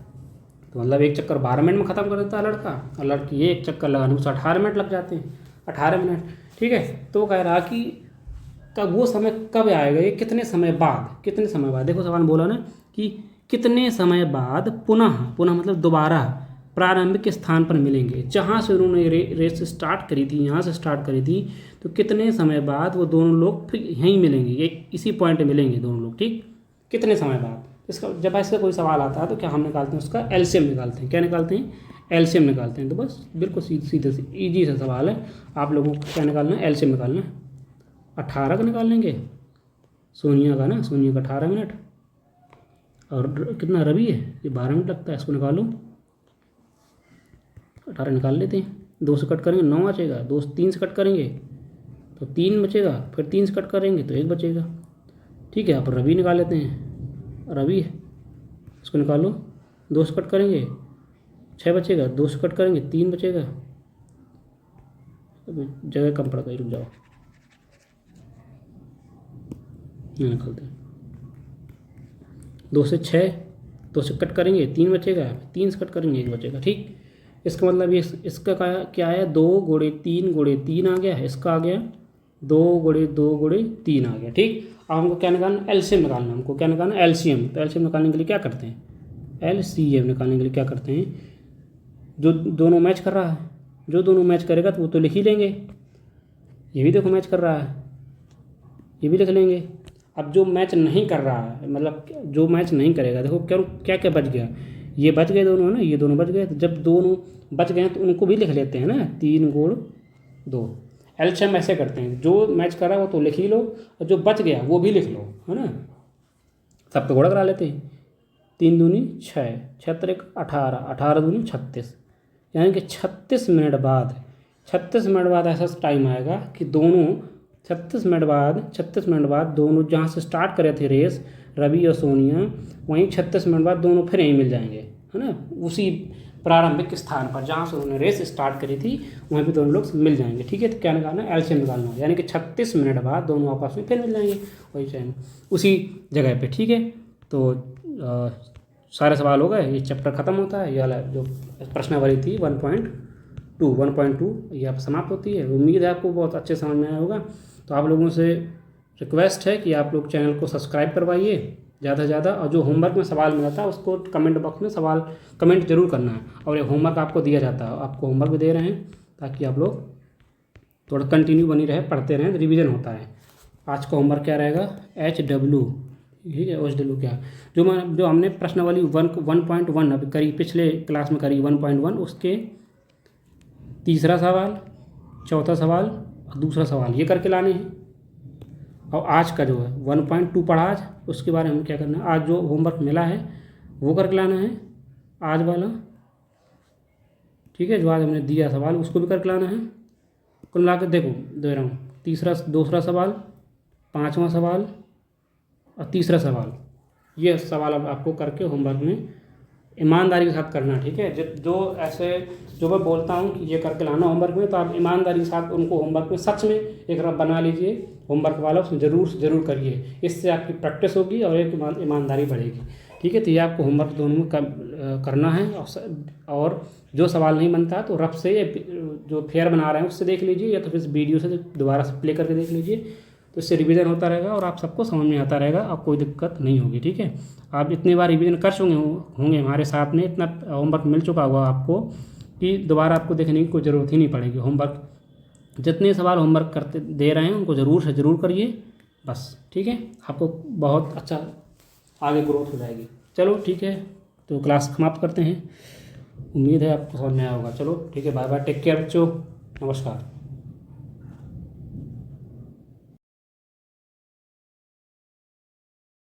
तो मतलब एक चक्कर 12 मिनट में ख़त्म कर देता है लड़का, और लड़की एक चक्कर लगाने में 18 मिनट लग जाते हैं, 18 मिनट, ठीक है। तो कह रहा कि कब वो समय कब आएगा, ये कितने समय बाद। देखो सवाल बोला ना कि कितने समय बाद पुनः मतलब दोबारा प्रारंभिक स्थान पर मिलेंगे। जहाँ से उन्होंने रेस स्टार्ट करी थी, यहाँ से स्टार्ट करी थी, तो कितने समय बाद वो दोनों लोग फिर यहीं मिलेंगे, ये इसी पॉइंट में मिलेंगे दोनों लोग, ठीक। कितने समय बाद, इसका जब ऐसे कोई सवाल आता है तो क्या हम निकालते हैं, उसका एलसीएम निकालते हैं। क्या निकालते हैं? एलसीएम निकालते हैं। तो बस बिल्कुल सीधे से ईजी सा सवाल है, आप लोगों को क्या निकालना है, एलसीएम निकालना है। 18 का निकाल लेंगे सोनिया का ना, सोनिया का 18 मिनट, और कितना रवि है, ये 12 मिनट लगता है, इसको निकालो, 18 निकाल लेते हैं। 2 से कट करेंगे 9 बचेगा, 2 से 3 से कट करेंगे तो 3 बचेगा, फिर 3 से कट करेंगे तो 1 बचेगा, ठीक है। अब रवि निकाल लेते हैं, रवि इसको निकालो, 2 से कट करेंगे 6 बचेगा, 2 से कट करेंगे 3 बचेगा, जगह कम पड़ गई, रुक जाओ, ये निकालते हैं। 2 से 6, 2 से कट करेंगे 3 बचेगा, 3 से कट करेंगे 1 बचेगा, ठीक। इसका मतलब ये इसका क्या है, 2 गुणे 3 गुणे 3 आ गया, इसका आ गया 2 गुणे 2 गुणे 3 आ गया, ठीक। अब हमको क्या निकालना, एलसीएम निकालना, हमको क्या निकालना, एलसीएम। तो एलसीएम निकालने के लिए क्या करते हैं, एलसीएम निकालने के लिए क्या करते हैं, जो दोनों मैच कर रहा है, जो दोनों मैच करेगा तो वो तो लिख ही लेंगे, ये भी देखो मैच कर रहा है, ये भी लिख लेंगे। अब जो मैच नहीं कर रहा है, मतलब जो मैच नहीं करेगा, देखो क्या क्या बच गया, ये बच गए दोनों ना, ये दोनों बच गए। तो जब दोनों बच गए तो उनको भी लिख लेते हैं ना, 3 गुण 2। एलसीएम ऐसे करते हैं, जो मैच कर रहा है वो तो लिख ही लो, और जो बच गया वो भी लिख लो, है ना। सब पे गुणा करा लेते हैं, 3 दूनी 6, 6 त्रिक 18, 18 दूनी 36, यानी कि 36 मिनट बाद ऐसा टाइम आएगा कि दोनों 36 मिनट बाद दोनों जहाँ से स्टार्ट करे थे रेस, रवि और सोनिया, वहीं 36 मिनट बाद दोनों फिर यहीं मिल जाएंगे, है ना, उसी प्रारंभिक स्थान पर जहाँ से उन्होंने रेस स्टार्ट करी थी वहीं पे दोनों लोग मिल जाएंगे, ठीक है। तो क्या निकालना है, एलसीएम निकालना है, यानी कि 36 मिनट बाद दोनों आपस में फिर मिल जाएंगे वही टाइम उसी जगह पे, ठीक है। तो सारे सवाल हो गए, ये चैप्टर ख़त्म होता है, ये वाला जो प्रश्नावली थी 1.2 ये आप समाप्त होती है। उम्मीद है आपको बहुत अच्छे समझ में आया होगा। तो आप लोगों से रिक्वेस्ट है कि आप लोग चैनल को सब्सक्राइब करवाइए ज़्यादा से ज़्यादा, और जो होमवर्क में सवाल मिला था उसको कमेंट बॉक्स में सवाल कमेंट जरूर करना है। और ये होमवर्क आपको दिया जाता है, आपको होमवर्क भी दे रहे हैं ताकि आप लोग थोड़ा कंटिन्यू बनी रहे, पढ़ते रहें, रिवीजन होता है। आज का होमवर्क क्या रहेगा, HW, ठीक है, OHW क्या, जो हमने प्रश्नावली 1.1 अभी करी, पिछले क्लास में करी 1.1, उसके तीसरा सवाल, चौथा सवाल और दूसरा सवाल ये करके लाने हैं। और आज का जो है 1.2 पढ़ा आज, उसके बारे में क्या करना है, आज जो होमवर्क मिला है वो करके लाना है आज वाला, ठीक है। जो आज हमने दिया सवाल उसको भी करके लाना है। कुल मिला के देखो दे रहा हूँ, दूसरा सवाल, 5वां सवाल और तीसरा सवाल, ये सवाल अब आपको करके होमवर्क में ईमानदारी के साथ करना, ठीक है। जो ऐसे जो मैं बोलता हूँ कि ये करके लाना होमवर्क में, तो आप ईमानदारी के साथ उनको होमवर्क में सच में एक रफ बना लीजिए होमवर्क वाला, उसमें ज़रूर से ज़रूर करिए। इससे आपकी प्रैक्टिस होगी और एक ईमानदारी बढ़ेगी, ठीक है। तो ये आपको होमवर्क दोनों में करना है। और जो सवाल नहीं बनता तो रफ से जो फेयर बना रहे हैं उससे देख लीजिए, या तो फिर वीडियो से दोबारा से प्ले करके देख लीजिए, तो इससे रिवीजन होता रहेगा और आप सबको समझ में आता रहेगा, आप कोई दिक्कत नहीं होगी, ठीक है। आप इतनी बार रिवीजन कर चुके होंगे हमारे साथ में, इतना होमवर्क मिल चुका होगा आपको कि दोबारा आपको देखने की कोई ज़रूरत ही नहीं पड़ेगी। होमवर्क जितने सवाल होमवर्क करते दे रहे हैं उनको ज़रूर से ज़रूर करिए बस, ठीक है। आपको बहुत अच्छा आगे ग्रोथ हो जाएगी। चलो ठीक है, तो क्लास समाप्त करते हैं। उम्मीद है आपको समझ में आया होगा। चलो ठीक है, बाय बाय, टेक केयर बच्चों, नमस्कार।